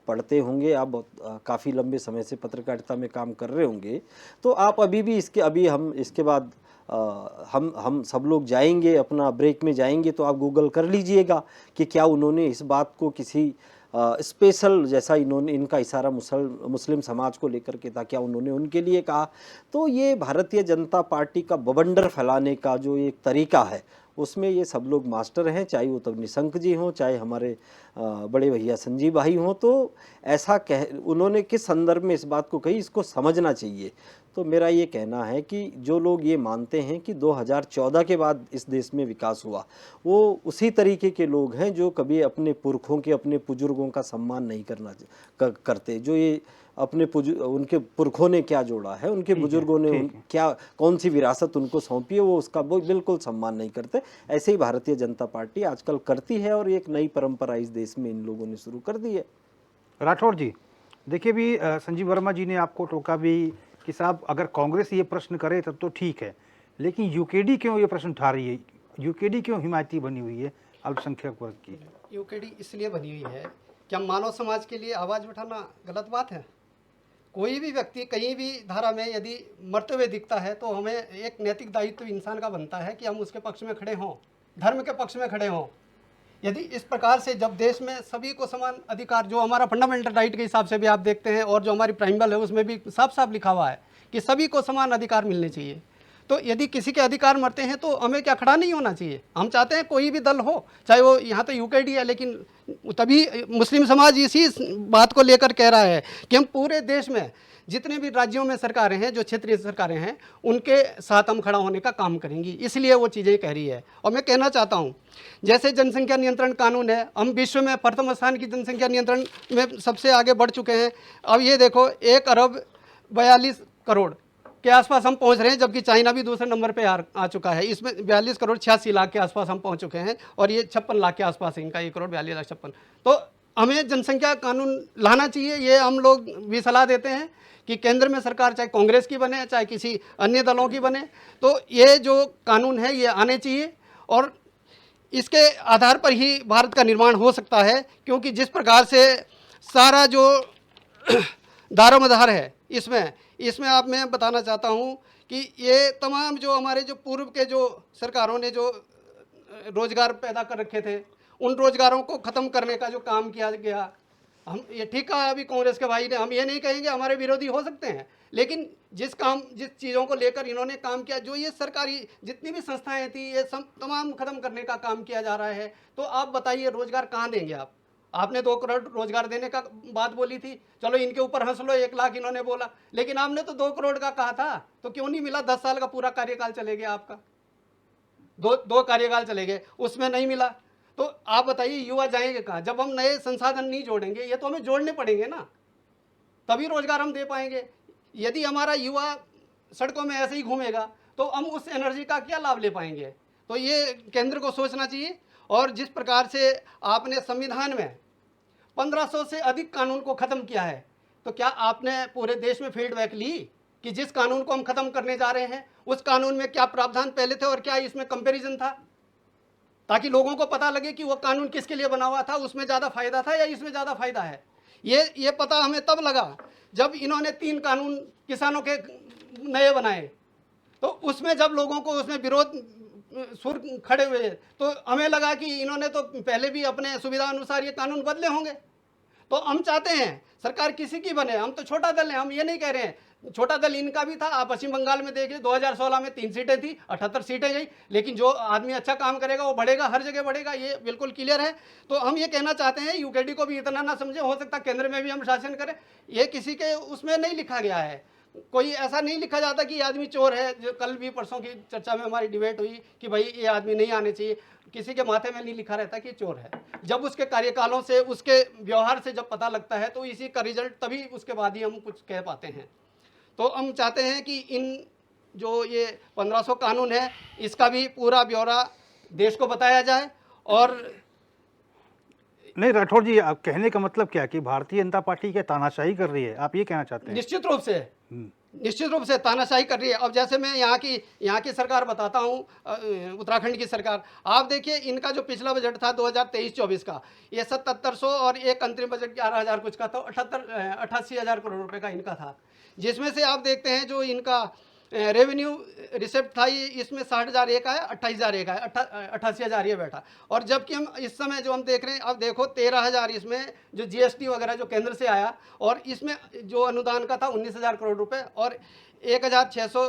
पढ़ते होंगे, आप काफ़ी लंबे समय से पत्रकारिता में काम कर रहे होंगे, तो आप अभी हम इसके बाद हम सब लोग जाएंगे, अपना ब्रेक में जाएंगे, तो आप गूगल कर लीजिएगा कि क्या उन्होंने इस बात को किसी स्पेशल, जैसा इनका इशारा मुस्लिम समाज को लेकर के था, क्या उन्होंने उनके लिए कहा? तो ये भारतीय जनता पार्टी का बवंडर फैलाने का जो एक तरीका है, उसमें ये सब लोग मास्टर हैं, चाहे वो तब निशंक जी हों, चाहे हमारे बड़े भैया संजीव भाई हों। तो ऐसा उन्होंने किस संदर्भ में इस बात को कही, इसको समझना चाहिए। तो मेरा ये कहना है कि जो लोग ये मानते हैं कि 2014 के बाद इस देश में विकास हुआ, वो उसी तरीके के लोग हैं जो कभी अपने पुरखों के, अपने बुजुर्गों का सम्मान नहीं करते। जो ये उनके पुरखों ने क्या जोड़ा है, उनके बुजुर्गों ने कौन सी विरासत उनको सौंपी है, वो उसका बिल्कुल सम्मान नहीं करते। ऐसे ही भारतीय जनता पार्टी आजकल करती है और एक नई परंपरा इस देश में इन लोगों ने शुरू कर दी है। राठौड़ जी, देखिए भी संजीव वर्मा जी ने आपको टोका भी कि साहब अगर कांग्रेस ये प्रश्न करे तब तो ठीक है, लेकिन यूकेडी क्यों ये प्रश्न उठा रही है? यूकेडी क्यों हिमायती बनी हुई है अल्पसंख्यक वर्ग की? यूकेडी इसलिए बनी हुई है कि हम मानव समाज के लिए आवाज़ उठाना गलत बात है। कोई भी व्यक्ति कहीं भी धारा में यदि मरते हुए दिखता है तो हमें एक नैतिक दायित्व इंसान का बनता है कि हम उसके पक्ष में खड़े हों, धर्म के पक्ष में खड़े हों। यदि इस प्रकार से जब देश में सभी को समान अधिकार, जो हमारा फंडामेंटल राइट के हिसाब से भी आप देखते हैं और जो हमारी प्राइमल है उसमें भी साफ साफ लिखा हुआ है कि सभी को समान अधिकार मिलने चाहिए, तो यदि किसी के अधिकार मरते हैं तो हमें क्या खड़ा नहीं होना चाहिए? हम चाहते हैं कोई भी दल हो, चाहे वो यहाँ तो यूकेडी है, लेकिन तभी मुस्लिम समाज इसी बात को लेकर कह रहा है कि हम पूरे देश में जितने भी राज्यों में सरकारें हैं, जो क्षेत्रीय सरकारें हैं, उनके साथ हम खड़ा होने का काम करेंगी, इसलिए वो चीज़ें कह रही है। और मैं कहना चाहता हूँ, जैसे जनसंख्या नियंत्रण कानून है, हम विश्व में प्रथम स्थान की जनसंख्या नियंत्रण में सबसे आगे बढ़ चुके हैं। अब ये देखो 1 अरब 42 करोड़ के आसपास हम पहुंच रहे हैं, जबकि चाइना भी दूसरे नंबर पे आ चुका है। इसमें 42 करोड़ 86 लाख के आसपास हम पहुंच चुके हैं और ये 56 लाख के आसपास है इनका, 1 करोड़ 42 लाख 56। तो हमें जनसंख्या कानून लाना चाहिए, ये हम लोग भी सलाह देते हैं कि केंद्र में सरकार चाहे कांग्रेस की बने चाहे किसी अन्य दलों की बने, तो ये जो कानून है ये आने चाहिए और इसके आधार पर ही भारत का निर्माण हो सकता है। क्योंकि जिस प्रकार से सारा जो दारोमदार है इसमें आप मैं बताना चाहता हूँ कि ये तमाम जो हमारे जो पूर्व के जो सरकारों ने जो रोजगार पैदा कर रखे थे उन रोजगारों को ख़त्म करने का जो काम किया गया, हम ये ठीक कहा अभी कांग्रेस के भाई ने, हम ये नहीं कहेंगे हमारे विरोधी हो सकते हैं, लेकिन जिस चीज़ों को लेकर इन्होंने काम किया, जो ये सरकारी जितनी भी संस्थाएं थी ये तमाम ख़त्म करने का काम किया जा रहा है। तो आप बताइए रोजगार कहाँ देंगे आप? आपने 2 करोड़ रोजगार देने का बात बोली थी, चलो इनके ऊपर हंस लो, 1 लाख इन्होंने बोला, लेकिन आपने तो 2 करोड़ का कहा था, तो क्यों नहीं मिला? 10 साल का पूरा कार्यकाल चले गया आपका, दो कार्यकाल चले गए, उसमें नहीं मिला। तो आप बताइए युवा जाएंगे कहाँ? जब हम नए संसाधन नहीं जोड़ेंगे, ये तो हमें जोड़ने पड़ेंगे ना, तभी रोजगार हम दे पाएंगे। यदि हमारा युवा सड़कों में ऐसे ही घूमेगा तो हम उस एनर्जी का क्या लाभ ले पाएंगे? तो ये केंद्र को सोचना चाहिए। और जिस प्रकार से आपने संविधान में 1500 से अधिक कानून को ख़त्म किया है, तो क्या आपने पूरे देश में फीडबैक ली कि जिस कानून को हम ख़त्म करने जा रहे हैं उस कानून में क्या प्रावधान पहले थे और क्या इसमें कंपैरिजन था, ताकि लोगों को पता लगे कि वो कानून किसके लिए बना हुआ था, उसमें ज़्यादा फायदा था या इसमें ज़्यादा फायदा है। ये पता हमें तब लगा जब इन्होंने 3 कानून किसानों के नए बनाए, तो उसमें जब लोगों को उसमें विरोध सुर खड़े हुए तो हमें लगा कि इन्होंने तो पहले भी अपने सुविधा अनुसार ये कानून बदले होंगे। तो हम चाहते हैं सरकार किसी की बने, हम तो छोटा दल हैं, हम ये नहीं कह रहे हैं, छोटा दल इनका भी था। आप पश्चिम बंगाल में देखिए 2016 में 3 सीटें थी, 78 सीटें गई, लेकिन जो आदमी अच्छा काम करेगा वो बढ़ेगा, हर जगह बढ़ेगा, ये बिल्कुल क्लियर है। तो हम ये कहना चाहते हैं यूकेडी को भी इतना ना समझे, हो सकता केंद्र में भी हम शासन करें, ये किसी के उसमें नहीं लिखा गया है, कोई ऐसा नहीं लिखा जाता कि ये आदमी चोर है। जो कल भी परसों की चर्चा में हमारी डिबेट हुई कि भाई ये आदमी नहीं आने चाहिए, किसी के माथे में नहीं लिखा रहता कि चोर है। जब उसके कार्यकालों से उसके व्यवहार से जब पता लगता है तो इसी का रिजल्ट तभी उसके बाद ही हम कुछ कह पाते हैं। तो हम चाहते हैं कि इन जो ये 1500 कानून है इसका भी पूरा ब्यौरा देश को बताया जाए। और नहीं राठौर जी, आप कहने का मतलब क्या कि भारतीय जनता पार्टी क्या तानाशाही कर रही है, आप ये कहना चाहते हैं? निश्चित रूप से तानाशाही कर रही है। अब जैसे मैं यहाँ की सरकार बताता हूँ, उत्तराखंड की सरकार, आप देखिए इनका जो पिछला बजट था 2023-24 का, ये 7700 और एक अंतरिम बजट 11,000 कुछ का, तो 88,000 करोड़ रुपए का इनका था, जिसमें से आप देखते हैं जो इनका रेवेन्यू रिसिप्ट था ये इसमें 60,000 एक आया, 28,000 एक आया, 88,000 ये बैठा। और जबकि हम इस समय जो हम देख रहे हैं, अब देखो 13,000 इसमें जो जीएसटी वगैरह जो केंद्र से आया, और इसमें जो अनुदान का था 19,000 करोड़ रुपए, और 1,600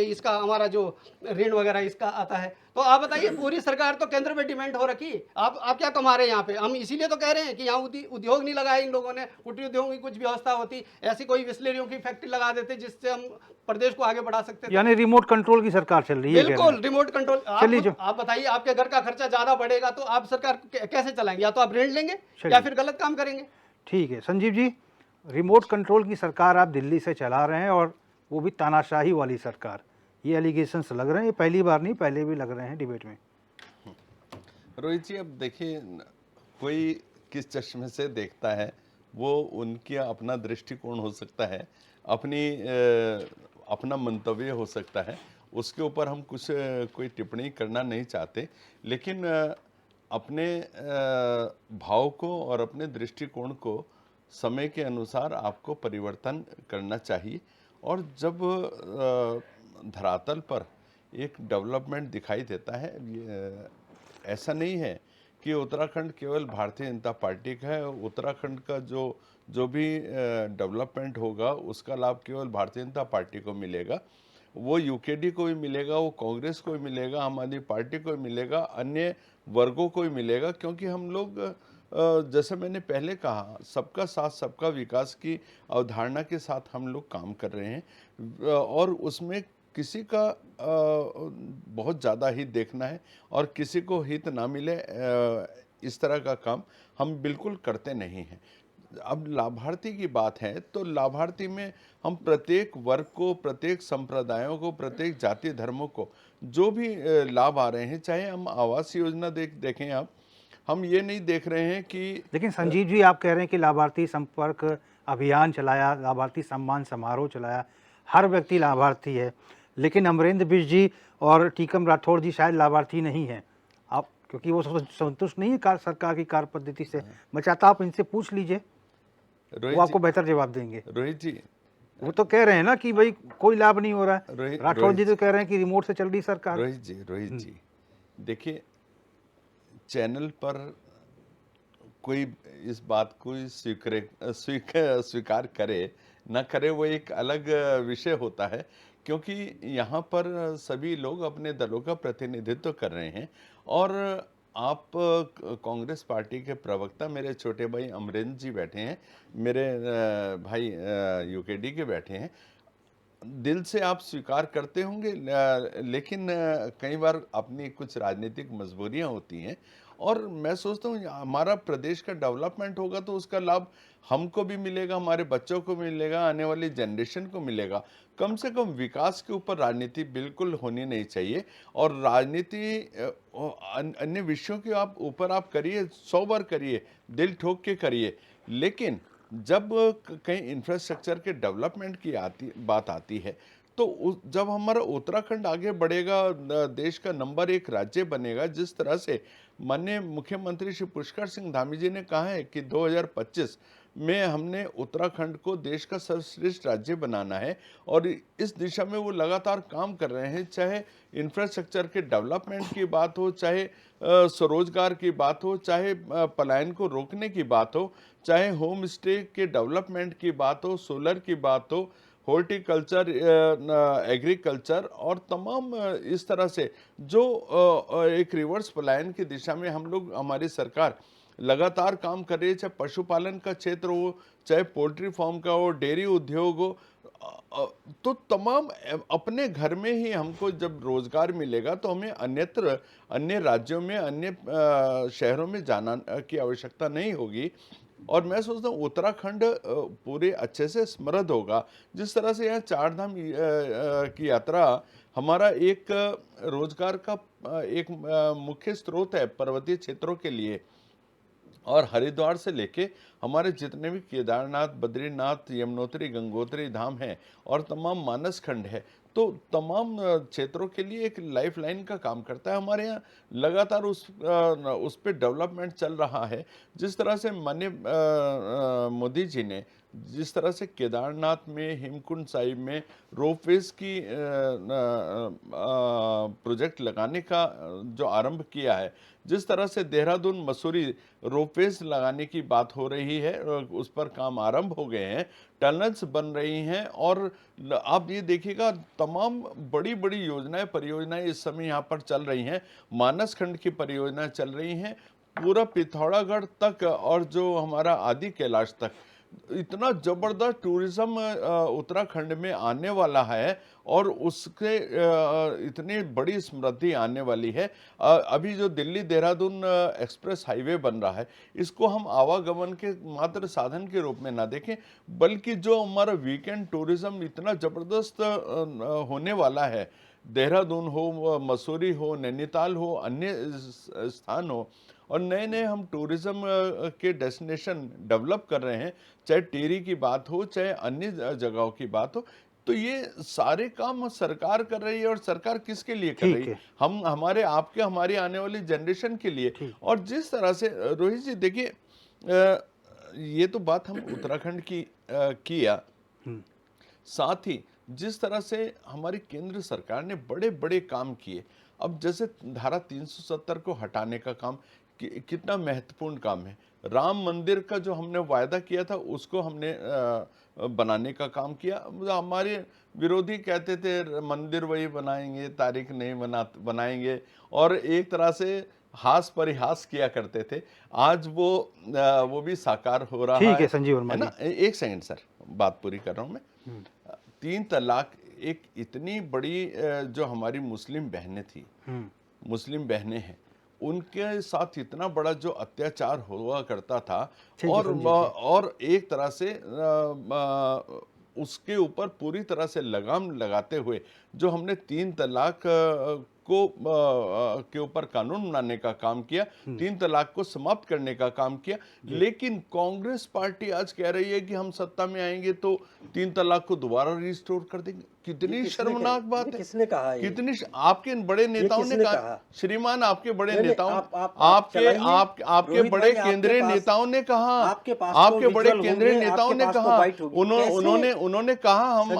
इसका हमारा जो ऋण वगैरह इसका आता है। तो आप बताइए पूरी सरकार तो केंद्र पे डिपेंड हो रखी, आप क्या कमा रहे हैं यहाँ पे? हम इसीलिए तो कह रहे हैं कि यहाँ उद्योग नहीं लगाए इन लोगों ने, कुटीर उद्योग की कुछ व्यवस्था होती, ऐसी कोई बिस्लेरियों की फैक्ट्री लगा देते जिससे हम प्रदेश को आगे बढ़ा सकते थे। यानी रिमोट कंट्रोल की सरकार चल रही है। बिल्कुल रिमोट कंट्रोल। आप बताइए, आपके घर का खर्चा ज्यादा बढ़ेगा तो आप सरकार कैसे चलाएंगे? या तो आप ऋण लेंगे या फिर गलत काम करेंगे। ठीक है संजीव जी, रिमोट कंट्रोल की सरकार आप दिल्ली से चला रहे हैं और वो भी तानाशाही वाली सरकार, ये एलिगेशंस लग रहे हैं, ये पहली बार नहीं, पहले भी लग रहे हैं डिबेट में। रोहित जी, अब देखिए कोई किस चश्मे से देखता है, वो उनकी अपना दृष्टिकोण हो सकता है, अपना मंतव्य हो सकता है, उसके ऊपर हम कुछ कोई टिप्पणी करना नहीं चाहते, लेकिन अपने भाव को और अपने दृष्टिकोण को समय के अनुसार आपको परिवर्तन करना चाहिए। और जब धरातल पर एक डेवलपमेंट दिखाई देता है, ऐसा नहीं है कि उत्तराखंड केवल भारतीय जनता पार्टी का है, उत्तराखंड का जो भी डेवलपमेंट होगा उसका लाभ केवल भारतीय जनता पार्टी को मिलेगा, वो यूकेडी को भी मिलेगा, वो कांग्रेस को भी मिलेगा, आम आदमी पार्टी को भी मिलेगा, अन्य वर्गों को भी मिलेगा, क्योंकि हम लोग जैसे मैंने पहले कहा, सबका साथ सबका विकास की अवधारणा के साथ हम लोग काम कर रहे हैं, और उसमें किसी का बहुत ज़्यादा हित देखना है और किसी को हित ना मिले, इस तरह का काम हम बिल्कुल करते नहीं हैं। अब लाभार्थी की बात है तो लाभार्थी में हम प्रत्येक वर्ग को, प्रत्येक संप्रदायों को, प्रत्येक जाति धर्मों को जो भी लाभ आ रहे हैं, चाहे हम आवास योजना देखें आप, हम ये नहीं देख रहे हैं कि, लेकिन संजीव जी आप कह रहे हैं कि लाभार्थी संपर्क अभियान चलाया, लाभार्थी सम्मान समारोह चलाया, हर व्यक्ति लाभार्थी है, लेकिन अमरेंद्र बिष्ट जी और टीकम राठौड़ जी शायद लाभार्थी नहीं हैं। आप क्योंकि वो संतुष्ट नहीं है सरकार की कार्य पद्धति से। मैं चाहता आप इनसे पूछ लीजिए, वो आपको बेहतर जवाब देंगे। रोहित जी, वो तो कह रहे हैं ना कि भाई कोई लाभ नहीं हो रहा है। राठौड़ जी तो कह रहे हैं कि रिमोट से चल रही सरकार। रोहित जी देखिए, चैनल पर कोई इस बात को स्वीकार करे न करे वो एक अलग विषय होता है, क्योंकि यहाँ पर सभी लोग अपने दलों का प्रतिनिधित्व कर रहे हैं और आप कांग्रेस पार्टी के प्रवक्ता मेरे छोटे भाई अमरेंद्र जी बैठे हैं, मेरे भाई यूकेडी के बैठे हैं। दिल से आप स्वीकार करते होंगे, लेकिन कई बार अपनी कुछ राजनीतिक मजबूरियां होती हैं और मैं सोचता हूँ हमारा प्रदेश का डेवलपमेंट होगा तो उसका लाभ हमको भी मिलेगा, हमारे बच्चों को मिलेगा, आने वाली जनरेशन को मिलेगा। कम से कम विकास के ऊपर राजनीति बिल्कुल होनी नहीं चाहिए और राजनीति अन्य विषयों के ऊपर आप करिए, 100 बार करिए, दिल ठोक के करिए, लेकिन जब कहीं इंफ्रास्ट्रक्चर के डेवलपमेंट की बात आती है तो जब हमारा उत्तराखंड आगे बढ़ेगा, देश का नंबर 1 राज्य बनेगा, जिस तरह से माननीय मुख्यमंत्री श्री पुष्कर सिंह धामी जी ने कहा है कि 2025 में हमने उत्तराखंड को देश का सर्वश्रेष्ठ राज्य बनाना है और इस दिशा में वो लगातार काम कर रहे हैं। चाहे इंफ्रास्ट्रक्चर के डेवलपमेंट की बात हो, चाहे स्वरोजगार की बात हो, चाहे पलायन को रोकने की बात हो, चाहे होम स्टे के डेवलपमेंट की बात हो, सोलर की बात हो, हॉर्टिकल्चर, एग्रीकल्चर और तमाम इस तरह से जो एक रिवर्स पलायन की दिशा में हम लोग, हमारी सरकार लगातार काम कर रही है। चाहे पशुपालन का क्षेत्र हो, चाहे पोल्ट्री फार्म का हो, डेयरी उद्योग हो, तो तमाम अपने घर में ही हमको जब रोजगार मिलेगा तो हमें अन्यत्र, अन्य राज्यों में, अन्य शहरों में जाना की आवश्यकता नहीं होगी। और मैं सोचता हूँ उत्तराखंड पूरे अच्छे से समृद्ध होगा। जिस तरह से यहाँ 4 धाम की यात्रा हमारा एक रोजगार का एक मुख्य स्रोत है पर्वतीय क्षेत्रों के लिए, और हरिद्वार से लेके हमारे जितने भी केदारनाथ, बद्रीनाथ, यमुनोत्री, गंगोत्री धाम हैं और तमाम मानस खंड है, तो तमाम क्षेत्रों के लिए एक लाइफलाइन का काम करता है। हमारे यहाँ लगातार उस पे डेवलपमेंट चल रहा है। जिस तरह से माननीय मोदी जी ने जिस तरह से केदारनाथ में, हेमकुंड साहिब में रोपवेज की प्रोजेक्ट लगाने का जो आरंभ किया है, जिस तरह से देहरादून मसूरी रोपवेज लगाने की बात हो रही है, उस पर काम आरंभ हो गए हैं, टनल्स बन रही हैं और आप ये देखिएगा तमाम बड़ी बड़ी योजनाएं, परियोजनाएं इस समय यहाँ पर चल रही हैं। मानस खंड की परियोजनाएं चल रही हैं, पूरा पिथौरागढ़ तक और जो हमारा आदि कैलाश तक इतना जबरदस्त टूरिज्म उत्तराखंड में आने वाला है और उसके इतनी बड़ी समृद्धि आने वाली है। अभी जो दिल्ली देहरादून एक्सप्रेस हाईवे बन रहा है, इसको हम आवागमन के मात्र साधन के रूप में ना देखें, बल्कि जो हमारा वीकेंड टूरिज्म इतना जबरदस्त होने वाला है, देहरादून हो, मसूरी हो, नैनीताल हो, अन्य स्थान हो, और नए नए हम टूरिज्म के डेस्टिनेशन डेवलप कर रहे हैं, चाहे टिहरी की बात हो, चाहे अन्य जगहों की बात हो, तो ये सारे काम सरकार कर रही है। और सरकार किसके लिए कर रही है? हम, हमारे, आपके, हमारी आने वाली जनरेशन के लिए। और जिस तरह से रोहित जी देखिए, ये तो बात हम उत्तराखंड की किया, साथ ही जिस तरह से हमारी केंद्र सरकार ने बड़े बड़े काम किए, अब जैसे धारा 370 को हटाने का काम कितना महत्वपूर्ण काम है। राम मंदिर का जो हमने वायदा किया था उसको हमने बनाने का काम किया। हमारे विरोधी कहते थे मंदिर वही बनाएंगे, तारीख नहीं बनाएंगे, और एक तरह से हास परिहास किया करते थे। आज वो भी साकार हो रहा है। संजीव वर्मा, है ना? एक सेकंड सर, बात पूरी कर रहा हूँ मैं। 3 तलाक एक इतनी बड़ी जो हमारी मुस्लिम बहनें थी, मुस्लिम बहनें हैं, उनके साथ इतना बड़ा जो अत्याचार हुआ करता था, और एक तरह से उसके ऊपर पूरी तरह से लगाम लगाते हुए जो हमने 3 तलाक को के ऊपर कानून बनाने का काम किया, 3 तलाक को समाप्त करने का काम किया। लेकिन कांग्रेस पार्टी आज कह रही है कि हम सत्ता में आएंगे तो 3 तलाक को दोबारा रिस्टोर कर देंगे। कितनी शर्मनाक बात है। किसने कहा है? कितनी आपके बड़े नेताओं ने कहा, श्रीमान आपके बड़े नेताओं, आपके बड़े केंद्रीय नेताओं ने कहा, आपके बड़े केंद्रीय नेताओं ने कहा, उन्होंने कहा हम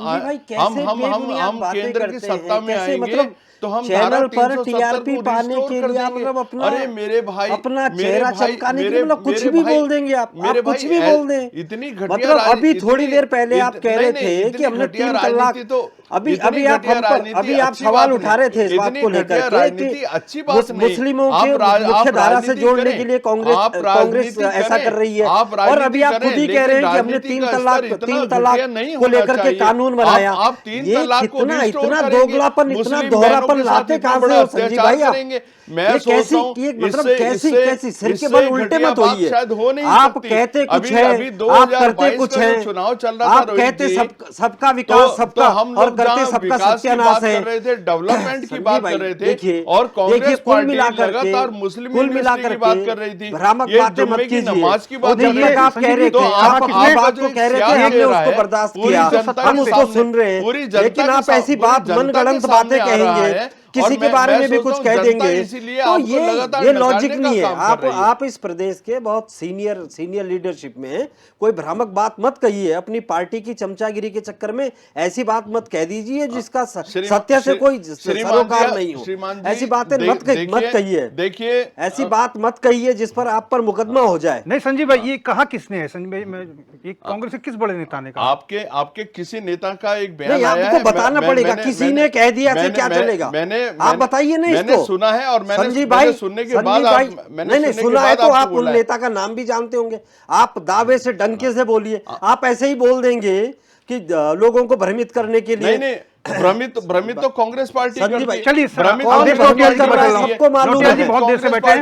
केंद्र की सत्ता में आएंगे तो हम चैनल पर टीआरपी पाने के लिए मतलब अपना, अरे मेरे भाई, अपना चेहरा चमकाने के लिए मतलब कुछ भी बोल देंगे आप कुछ भी बोल दें। इतनी घटिया मतलब अभी थोड़ी देर पहले आप कह रहे थे कि हमने 3 तलाक, अभी आप सवाल उठा रहे थे इस बात को लेकर कि अच्छी बात नहीं, मुस्लिमों के मुख्य धारा से जोड़ने के लिए कांग्रेस ऐसा कर रही है, और अभी आप खुद ही कह रहे हैं कि हमने 3 तलाक को लेकर के कानून बनाया। ये इतना दोगलापन, इतना दोहरापन लाते कहां से हो संजीव भाई आप? कैसी सिर के बल उल्टे मत होइए। आप कहते कुछ है, आप करते कुछ है, आप कहते सबका विकास सबका और करते सबका सत्यानाश है। डेवलपमेंट की बात कर रहे थे और कांग्रेस पार्टी लगातार मुस्लिम की बात कर रही थी, भ्रामक बातें मत कीजिए। नमाज की बात कर रहे थे, आप कह रहे थे, आप अपनी बात को कह रहे थे, हमने उसको बर्दाश्त किया, हम उसको सुन रहे हैं, लेकिन आप ऐसी बात मनगढ़ंत बातें कहेंगे, किसी के बारे में भी कुछ कह देंगे, तो ये लॉजिक नहीं है। आप इस प्रदेश के बहुत सीनियर लीडरशिप में कोई भ्रामक बात मत कहिए। अपनी पार्टी की चमचागिरी के चक्कर में ऐसी बात मत कह दीजिए जिसका सत्य से कोई सरोकार नहीं हो। ऐसी बातें मत कहिए, देखिए ऐसी बात मत कहिए जिस पर आप पर मुकदमा हो जाए। नहीं संजीव भाई, ये कहा किसने है? संजीव भाई, ये कांग्रेस के किस बड़े नेता ने कहा? आपके किसी नेता का एक बयान आया है, आपको बताना पड़ेगा, किसी ने कह दिया से क्या चलेगा? आप बताइए ना इसको। मैंने सुना है और संजीव भाई सुनने के बाद मैंने सुना है तो आप उन नेता का नाम भी जानते होंगे। आप दावे से डंके से बोलिए, आप ऐसे ही बोल देंगे कि लोगों को भ्रमित करने के लिए। नहीं, भ्रमित तो कांग्रेस पार्टी करती है। चलिए सबको मालूम है, बहुत देर से बैठे हैं।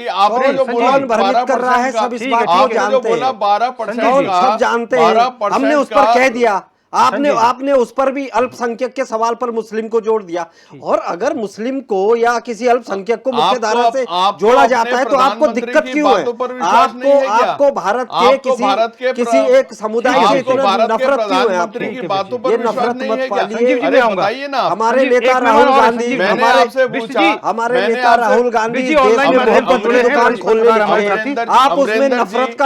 आपने जो बोला भ्रमित कर रहा है, सब इस बात को जानते हैं, 12% सब जानते हैं, हमने उस पर कह दिया। आपने उस पर भी अल्पसंख्यक के सवाल पर मुस्लिम को जोड़ दिया। और अगर मुस्लिम को या किसी अल्पसंख्यक को मुख्य धारा से जोड़ा जाता है तो आपको दिक्कत क्यों है? आपको भारत के किसी एक समुदाय से इतना नफरत क्यों है? आपको ये नफरत मत पालिए। हमारे नेता राहुल गांधी, हमारे नेता राहुल गांधी मोहब्बत की दुकान खोलने लगे, आप उसमें नफरत का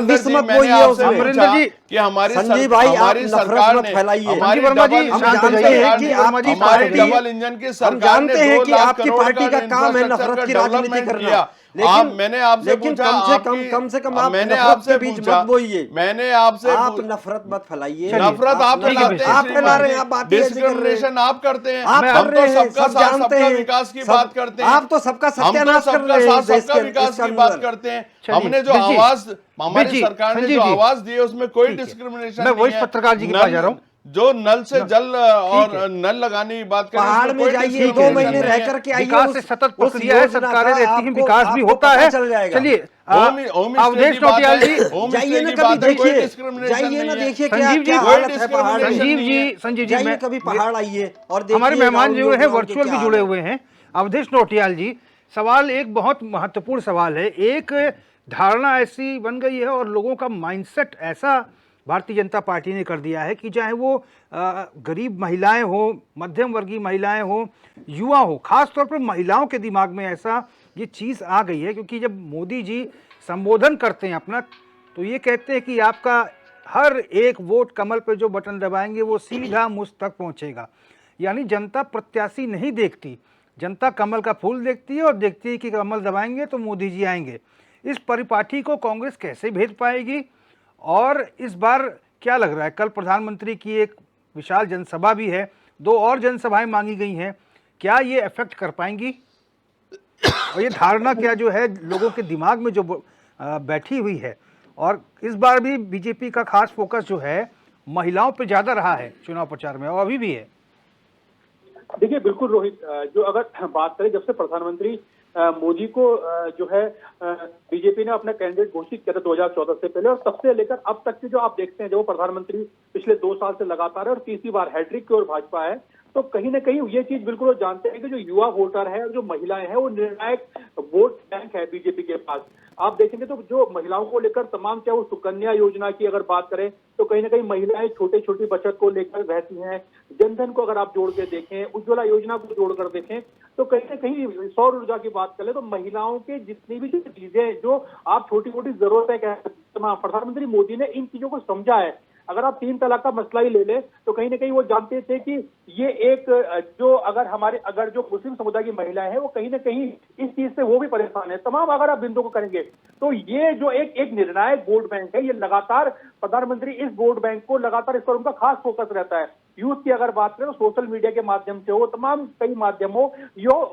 विष मत बोइए उसमें। संजीव भाई, आप नफरत मत फैलाइए। हम जानते हैं कि आपकी पार्टी, हम जानते हैं कि आपकी पार्टी का काम है नफरत की राजनीति करना, लेकिन कम से कम आप नफरत के बीच मत बोइए। आप नफरत मत फैलाइए। नफरत आप फैला रहे हैं, आप बात डिस्क्रिमिनेशन आप करते हैं। आप कर रहे हैं, सब जानते हैं, विकास की बात करते हैं। आप तो सबका सत्यानाश कर रहे हैं, सबका विकास की बात करते हैं। हमने जो आवाज, हमारी सरकार ने जो आवाज दी है उसमें कोई डिस्क्रिमिनेशन नहीं है। मैं वही पत्रकार जी के पास जा रहा हूँ। जो नल से जल और नल लगाने की बात करें, पहाड़ में जाइए, 2 महीने रह करके आइए। विकास से सतत प्रक्रिया है, सरकारें रहती हैं, विकास भी होता है। चलिए अवधेश नौटियाल जी जाइए ना, कभी देखिए, जाइए ना, देखिए क्या हालत है पहाड़ में। संजीव जी जाइए कभी पहाड़ आइए और देखिए। हमारे मेहमान जो है वर्चुअल भी जुड़े हुए हैं। अवधेश नौटियाल जी, सवाल एक बहुत महत्वपूर्ण सवाल है। एक धारणा ऐसी बन गई है और लोगों का माइंडसेट ऐसा भारतीय जनता पार्टी ने कर दिया है कि चाहे वो गरीब महिलाएं हो, मध्यम वर्गीय महिलाएं हो, युवा हो, खास तौर पर महिलाओं के दिमाग में ऐसा ये चीज़ आ गई है। क्योंकि जब मोदी जी संबोधन करते हैं अपना, तो ये कहते हैं कि आपका हर एक वोट कमल पे जो बटन दबाएंगे वो सीधा मुझ तक पहुंचेगा। यानी जनता प्रत्याशी नहीं देखती, जनता कमल का फूल देखती है और देखती है कि कमल दबाएंगे तो मोदी जी आएंगे। इस परिपाटी को कांग्रेस कैसे भेद पाएगी? और इस बार क्या लग रहा है, कल प्रधानमंत्री की एक विशाल जनसभा भी है, 2 और जनसभाएं मांगी गई हैं, क्या ये इफेक्ट कर पाएंगी? और ये धारणा क्या जो है लोगों के दिमाग में जो बैठी हुई है, और इस बार भी बीजेपी का खास फोकस जो है महिलाओं पे ज्यादा रहा है चुनाव प्रचार में, और अभी भी है। देखिए बिल्कुल रोहित, जो अगर बात करें जब से प्रधानमंत्री मोदी को जो है बीजेपी ने अपना कैंडिडेट घोषित किया था 2014 से पहले, और तब से लेकर अब तक के जो आप देखते हैं, जो प्रधानमंत्री पिछले 2 साल से लगातार है और तीसरी बार हैट्रिक की ओर भाजपा है। तो कहीं ना कहीं ये चीज बिल्कुल वो जानते हैं कि जो युवा वोटर है और जो महिलाएं हैं वो निर्णायक वोट बैंक है बीजेपी के पास। आप देखेंगे तो जो महिलाओं को लेकर तमाम, चाहे वो सुकन्या योजना की अगर बात करें तो कहीं ना कहीं महिलाएं छोटे छोटी बचत को लेकर रहती हैं। जनधन को अगर आप जोड़ के देखें, उज्ज्वला योजना को जोड़कर देखें, तो कहीं ना कहीं सौर ऊर्जा की बात करें तो महिलाओं के जितनी भी जो चीजें जो आप छोटी मोटी जरूरतें कह सकते हैं, प्रधानमंत्री मोदी ने इन चीजों को समझा है। अगर आप 3 तलाक का मसला ही ले लें तो कहीं ना कहीं वो जानते थे कि ये एक जो अगर जो मुस्लिम समुदाय की महिलाएं हैं वो कहीं ना कहीं इस चीज से वो भी परेशान है। तमाम अगर आप बिंदु को करेंगे तो ये जो एक निर्णायक वोट बैंक है, ये लगातार प्रधानमंत्री इस वोट बैंक को लगातार इस पर उनका खास फोकस रहता है। यूथ की अगर बात करें तो सोशल मीडिया के माध्यम से हो, तमाम कई माध्यमों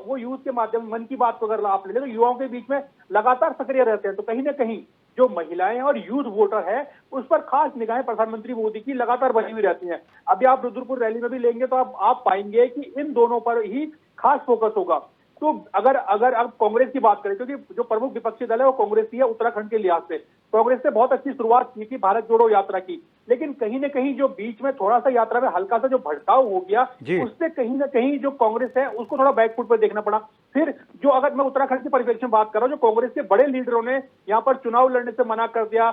वो यूथ के माध्यम, मन की बात को अगर आप ले लें तो युवाओं के बीच में लगातार सक्रिय रहते हैं। तो कहीं ना कहीं जो महिलाएं और यूथ वोटर है उस पर खास निगाहें प्रधानमंत्री मोदी की लगातार बनी हुई रहती हैं। अभी आप रुद्रपुर रैली में भी लेंगे तो आप पाएंगे कि इन दोनों पर ही खास फोकस होगा। तो अगर अब कांग्रेस की बात करें, क्योंकि जो प्रमुख विपक्षी दल है वो कांग्रेस ही है उत्तराखंड के लिहाज से, कांग्रेस ने बहुत अच्छी शुरुआत की थी भारत जोड़ो यात्रा की, लेकिन कहीं ना कहीं जो बीच में थोड़ा सा यात्रा में हल्का सा जो भड़काव हो गया उससे कहीं ना कहीं जो कांग्रेस है उसको थोड़ा बैकफुट पर देखना पड़ा। फिर जो अगर मैं उत्तराखंड के परिप्रेक्ष्य में बात कर रहा हूँ, जो कांग्रेस के बड़े लीडरों ने यहाँ पर चुनाव लड़ने से मना कर दिया,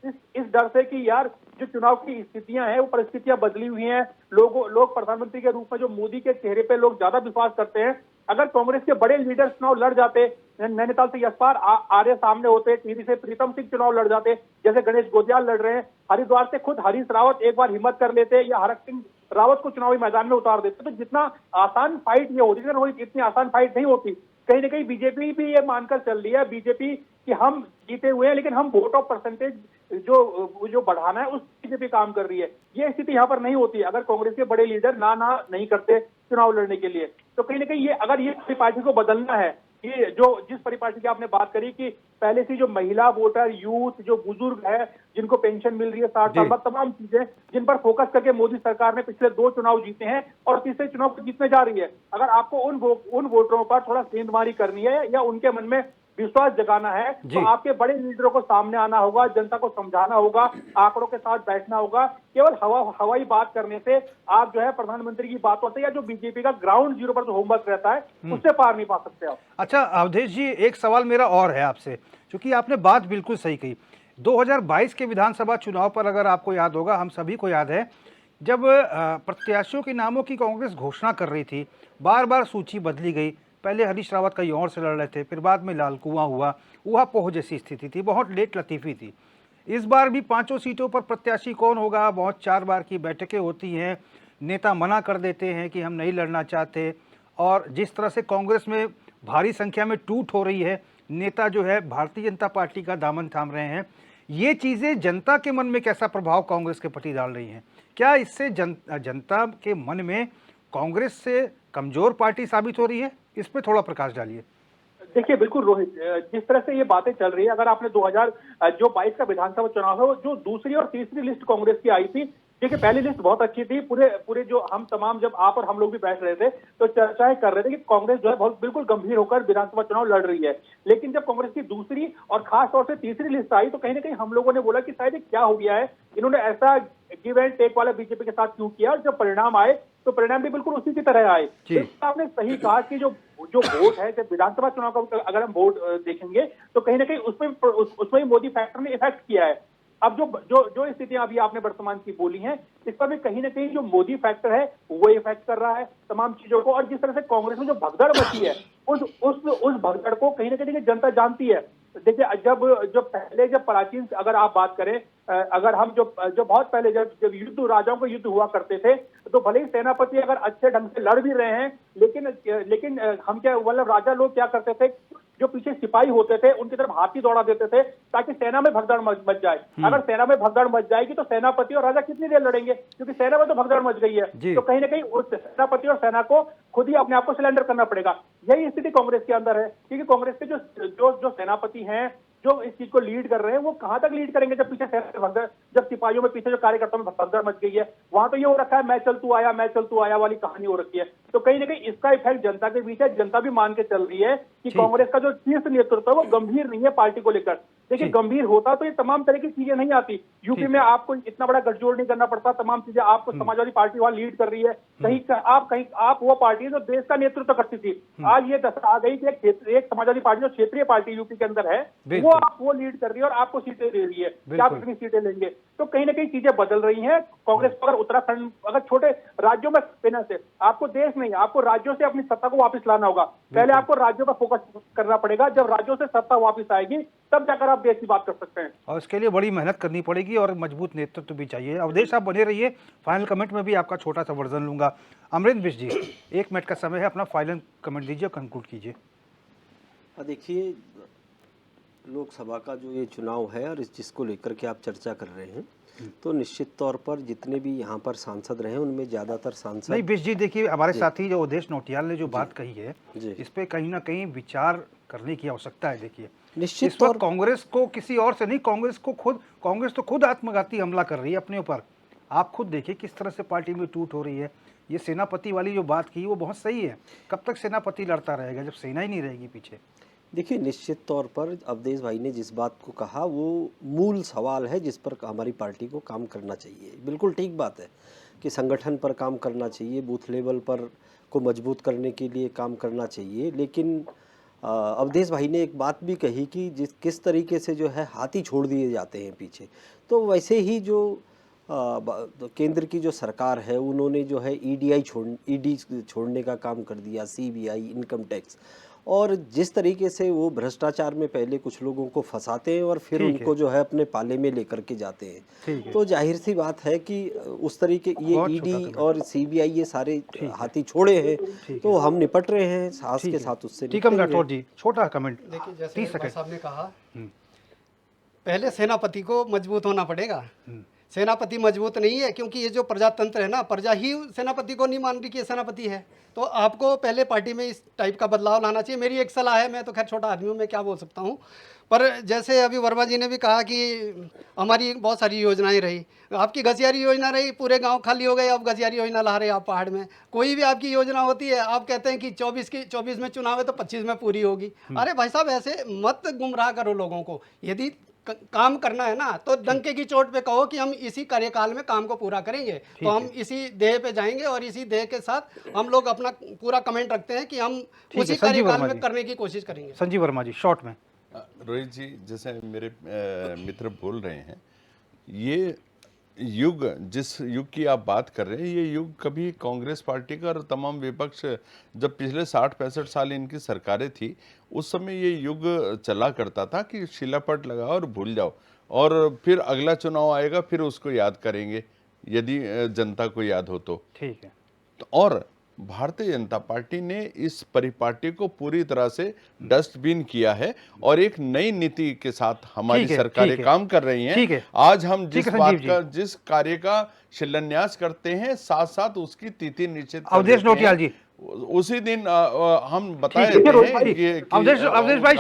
इस डर से कि यार जो चुनाव की स्थितियां हैं वो परिस्थितियां बदली हुई हैं, लोग प्रधानमंत्री के रूप में जो मोदी के चेहरे पे लोग ज्यादा विश्वास करते हैं। अगर कांग्रेस के बड़े लीडर चुनाव लड़ जाते, नैनीताल से यशपाल आर्य सामने होते, टिहरी से प्रीतम सिंह चुनाव लड़ जाते, जैसे गणेश गोदियाल लड़ रहे हैं, हरिद्वार से खुद हरीश रावत एक बार हिम्मत कर लेते या हरक सिंह रावत को चुनावी मैदान में उतार देते, तो जितना आसान फाइट ये होती, इतनी आसान फाइट नहीं होती। कहीं ना कहीं बीजेपी भी ये मानकर चल रही है, बीजेपी कि हम जीते हुए हैं लेकिन हम वोट ऑफ परसेंटेज जो बढ़ाना है उस बीजेपी काम कर रही है। ये स्थिति यहाँ पर नहीं होती अगर कांग्रेस के बड़े लीडर ना नहीं करते चुनाव लड़ने के लिए। तो कहीं ना कहीं ये अगर ये पार्टी को बदलना है, ये जो जिस परिपाटी की आपने बात करी कि पहले से जो महिला वोटर, यूथ, जो बुजुर्ग है जिनको पेंशन मिल रही है 60 साल बाद, तमाम चीजें जिन पर फोकस करके मोदी सरकार ने पिछले 2 चुनाव जीते हैं और तीसरे चुनाव को जीतने जा रही है। अगर आपको उन वोटरों पर थोड़ा सेंधमारी करनी है या उनके मन में विश्वास जगाना है तो आपके बड़े लीडरों को सामने आना होगा, जनता को समझाना होगा, आंकड़ों के साथ बैठना होगा। केवल हवाई बात करने से आप जो है प्रधानमंत्री की बातों से या जो बीजेपी का ग्राउंड जीरो पर जो होमवर्क रहता है उससे पार नहीं पा सकते आप। अच्छा अवधेश जी, एक सवाल मेरा और है आपसे, क्योंकि आपने बात बिल्कुल सही कही। 2022 के विधानसभा चुनाव पर अगर आपको याद होगा, हम सभी को याद है, जब प्रत्याशियों के नामों की कांग्रेस घोषणा कर रही थी, बार बार सूची बदली गई। पहले हरीश रावत कहीं और से लड़ रहे थे, फिर बाद में लाल कुआं हुआ, ऊहापोह जैसी स्थिति थी, बहुत लेट लतीफ़ी थी। इस बार भी 5 सीटों पर प्रत्याशी कौन होगा, बहुत 4 बार की बैठकें होती हैं, नेता मना कर देते हैं कि हम नहीं लड़ना चाहते, और जिस तरह से कांग्रेस में भारी संख्या में टूट हो रही है, नेता जो है भारतीय जनता पार्टी का दामन थाम रहे हैं, ये चीज़ें जनता के मन में कैसा प्रभाव कांग्रेस के प्रति डाल रही हैं? क्या इससे जनता के मन में कांग्रेस से कमजोर पार्टी साबित हो रही है? इस पे थोड़ा प्रकाश डालिए। देखिए बिल्कुल रोहित, जिस तरह से ये बातें चल रही है, अगर आपने 2022 का विधानसभा चुनाव है वो जो दूसरी और तीसरी लिस्ट कांग्रेस की आई थी, देखिए पहली लिस्ट बहुत अच्छी थी, पूरे जो हम तमाम, जब आप और हम लोग भी बैठ रहे थे तो चर्चाएं कर रहे थे कि कांग्रेस जो है बहुत बिल्कुल गंभीर होकर विधानसभा चुनाव लड़ रही है। लेकिन जब कांग्रेस की दूसरी और खास तौर से तीसरी लिस्ट आई तो कहीं ना कहीं हम लोगों ने बोला कि शायद क्या हो गया है, इन्होंने ऐसा गिव एंड टेक वाला बीजेपी के साथ क्यों किया, और जब परिणाम आए तो परिणाम भी बिल्कुल उसी की तरह आए। तो आपने सही कहा कि जो वोट है, जब विधानसभा चुनाव का अगर हम वोट देखेंगे तो कहीं ना कहीं उसमें मोदी फैक्टर ने इफेक्ट किया है। अब जो स्थितियां अभी आपने वर्तमान की बोली हैं, इस पर भी कहीं ना कहीं जो मोदी फैक्टर है वो इफेक्ट कर रहा है तमाम चीजों को। और जिस तरह से कांग्रेस में जो भगदड़ मची है उस भगदड़ को कहीं ना कहीं जनता जानती है। देखिए जब प्राचीन अगर आप बात करें, अगर हम जो बहुत पहले जब राजाओं के युद्ध हुआ करते थे तो भले ही सेनापति अगर अच्छे ढंग से लड़ भी रहे हैं, लेकिन हम क्या मतलब राजा लोग क्या करते थे, जो पीछे सिपाही होते थे उनकी तरफ हाथी दौड़ा देते थे ताकि सेना में भगदड़ मच जाए। अगर सेना में भगदड़ मच जाएगी तो सेनापति और राजा कितनी देर लड़ेंगे, क्योंकि सेना में तो भगदड़ मच गई है। तो कहीं ना कहीं उस सेनापति और सेना को खुद ही अपने आप को सिलेंडर करना पड़ेगा। यही स्थिति कांग्रेस के अंदर है, क्योंकि कांग्रेस के जो सेनापति हैं, जो इस चीज को लीड कर रहे हैं वो कहां तक लीड करेंगे, जब पीछे जब सिपाहियों में पीछे जो कार्यकर्ताओं में भगदड़ मच गई है, वहां तो ये हो रखा है मैं चल तू आया वाली कहानी हो रखी है। तो कहीं ना कहीं इसका इफेक्ट जनता के बीच है। जनता भी मान के चल रही है कि कांग्रेस का जो शीर्ष नेतृत्व है वो गंभीर नहीं है पार्टी को लेकर। देखिए गंभीर होता तो ये तमाम तरह की चीजें नहीं आती। यूपी में आपको इतना बड़ा गठजोड़ नहीं करना पड़ता, तमाम चीजें आपको समाजवादी पार्टी वहां लीड कर रही है। कहीं आप वो पार्टी है जो देश का नेतृत्व करती थी, आज ये दशा आ गई कि एक समाजवादी पार्टी जो क्षेत्रीय पार्टी यूपी के अंदर है वो लीड कर रही है और आपको सीटें दे रही है कि आप कितनी सीटें लेंगे। तो कहीं ना कहीं चीजें बदल रही हैं। कांग्रेस को अगर उत्तराखंड, अगर छोटे राज्यों में देने से आपको देश नहीं, आपको राज्यों से अपनी सत्ता को वापस लाना होगा। पहले आपको राज्यों पर फोकस करना पड़ेगा। जब राज्यों से सत्ता वापस आएगी तब जाकर आप देश की बात कर सकते हैं, और इसके लिए बड़ी मेहनत करनी पड़ेगी और मजबूत नेतृत्व भी चाहिए। अवधेश आप बने रहिए, फाइनल कमेंट में भी आपका छोटा सा वर्जन लूंगा। अमरिंदर बिष्ट जी, 1 मिनट का समय है, अपना फाइनल कमेंट दीजिए, कंक्लूड कीजिए। देखिए, लोकसभा का जो ये चुनाव है और जिसको लेकर के आप चर्चा कर रहे हैं, तो निश्चित तौर पर जितने भी यहाँ पर सांसद रहे उनमें ज्यादातर सांसद नहीं। बिष्ट जी देखिए, हमारे साथी जो अवधेश नौटियाल ने जो बात कही है, इस पे कहीं ना कहीं विचार करने की आवश्यकता है। देखिए निश्चित इस वक्त कांग्रेस को किसी और से नहीं, कांग्रेस तो खुद आत्मघाती हमला कर रही है अपने ऊपर। आप खुद देखिए किस तरह से पार्टी में टूट हो रही है। ये सेनापति वाली जो बात की वो बहुत सही है। कब तक सेनापति लड़ता रहेगा जब सेना ही नहीं रहेगी पीछे? देखिए, निश्चित तौर पर अवधेश भाई ने जिस बात को कहा वो मूल सवाल है जिस पर हमारी पार्टी को काम करना चाहिए। बिल्कुल ठीक बात है कि संगठन पर काम करना चाहिए, बूथ लेवल पर को मजबूत करने के लिए काम करना चाहिए। लेकिन अवधेश भाई ने एक बात भी कही कि किस तरीके से जो है हाथी छोड़ दिए जाते हैं पीछे, तो वैसे ही जो केंद्र की जो सरकार है उन्होंने जो है ईडी छोड़ने का काम कर दिया, सीबीआई, इनकम टैक्स, और जिस तरीके से वो भ्रष्टाचार में पहले कुछ लोगों को फंसाते हैं और फिर उनको जो है अपने पाले में लेकर के जाते हैं, तो जाहिर सी बात है कि उस तरीके ये ईडी और सीबीआई ये सारे हाथी छोड़े हैं, तो हम निपट रहे हैं साहस के साथ उससे। टीकम राठौर जी, छोटा कमेंट। देखिए, जैसे साहब ने कहा, पहले सेनापति को मजबूत होना पड़ेगा। सेनापति मजबूत नहीं है क्योंकि ये जो प्रजातंत्र है ना, प्रजा ही सेनापति को नहीं मान रही कि ये सेनापति है। तो आपको पहले पार्टी में इस टाइप का बदलाव लाना चाहिए। मेरी एक सलाह है, मैं तो खैर छोटा आदमी हूँ, मैं क्या बोल सकता हूँ, पर जैसे अभी वर्मा जी ने भी कहा कि हमारी बहुत सारी योजनाएं रही, आपकी घसियारी योजना रही, पूरे गांव खाली हो गए, अब घसियारी योजना ला रहे हैं आप पहाड़ में। कोई भी आपकी योजना होती है, आप कहते हैं कि 24 में चुनाव है तो 25 में पूरी होगी। अरे भाई साहब, ऐसे मत गुमराह करो लोगों को। यदि काम करना है ना तो डंके की चोट पे कहो कि हम इसी कार्यकाल में काम को पूरा करेंगे, तो हम इसी देह पे जाएंगे और इसी देह के साथ हम लोग अपना पूरा कमेंट रखते हैं कि हम उसी कार्यकाल में करने की कोशिश करेंगे। संजीव वर्मा जी, शॉर्ट में। रोहित जी, जैसे मेरे मित्र बोल रहे हैं, ये युग, जिस युग की आप बात कर रहे हैं, ये युग कभी कांग्रेस पार्टी का और तमाम विपक्ष, जब पिछले 60-65 साल इनकी सरकारें थी, उस समय ये युग चला करता था कि शिलापट लगाओ और भूल जाओ, और फिर अगला चुनाव आएगा फिर उसको याद करेंगे यदि जनता को याद हो तो। ठीक है। और भारतीय जनता पार्टी ने इस परिपाटी को पूरी तरह से डस्टबिन किया है और एक नई नीति के साथ हमारी सरकारें काम कर रही हैं। आज हम जिस कार्य का शिलान्यास करते हैं, साथ साथ उसकी तिथि निश्चित अवधेश नौटियाल जी, उसी दिन हम बताए थे कि अवधेश भाई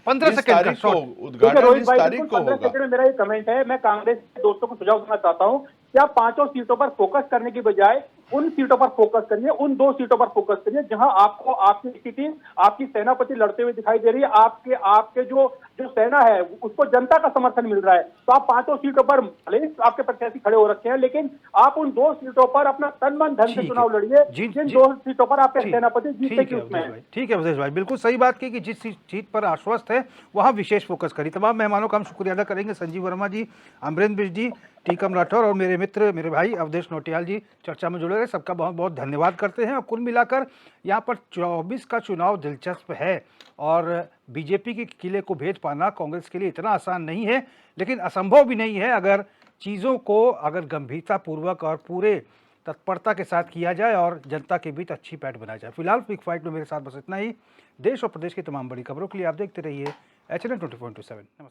15 सेकंड का उद्घाटन इस तारीख को होगा। मेरा ये कमेंट है, मैं कांग्रेस के दोस्तों को सुझाव देना चाहता हूँ कि आप 5 सीटों पर फोकस करने की बजाय उन सीटों पर फोकस करिए, उन 2 सीटों पर फोकस करिए जहां आपको आपकी स्थिति, आपकी सेनापति लड़ते हुए दिखाई दे रही है, आपके जो सेना है उसको जनता का समर्थन मिल रहा है। तो आप 5 सीटों पर भले ही आपके प्रत्याशी खड़े हो रखे हैं, लेकिन आप उन 2 सीटों पर अपना तन मन धन से चुनाव लड़िए, जिन 2 सीटों पर आपके सेनापति जीतने की उसमें है। ठीक है अवधेश भाई, बिल्कुल सही बात की कि जिस सीट पर आश्वस्त है वहां विशेष फोकस करिए। तमाम मेहमानों का हम शुक्रिया अदा करेंगे, संजीव वर्मा जी, अमरिंदर बिष्ट जी, टीकम राठौर और मेरे मित्र, मेरे भाई अवधेश नौटियाल जी चर्चा में जुड़े रहे। सबका बहुत बहुत धन्यवाद करते हैं। और कुल मिलाकर यहाँ पर 24 का चुनाव दिलचस्प है और बीजेपी के किले को भेद पाना कांग्रेस के लिए इतना आसान नहीं है, लेकिन असंभव भी नहीं है अगर चीज़ों को गंभीरता पूर्वक और पूरे तत्परता के साथ किया जाए और जनता के बीच अच्छी पैठ बनाई जाए। फिलहाल बिग फाइट में मेरे साथ बस इतना ही। देश और प्रदेश की तमाम बड़ी खबरों के लिए आप देखते रहिए HNN 24/7। नमस्कार।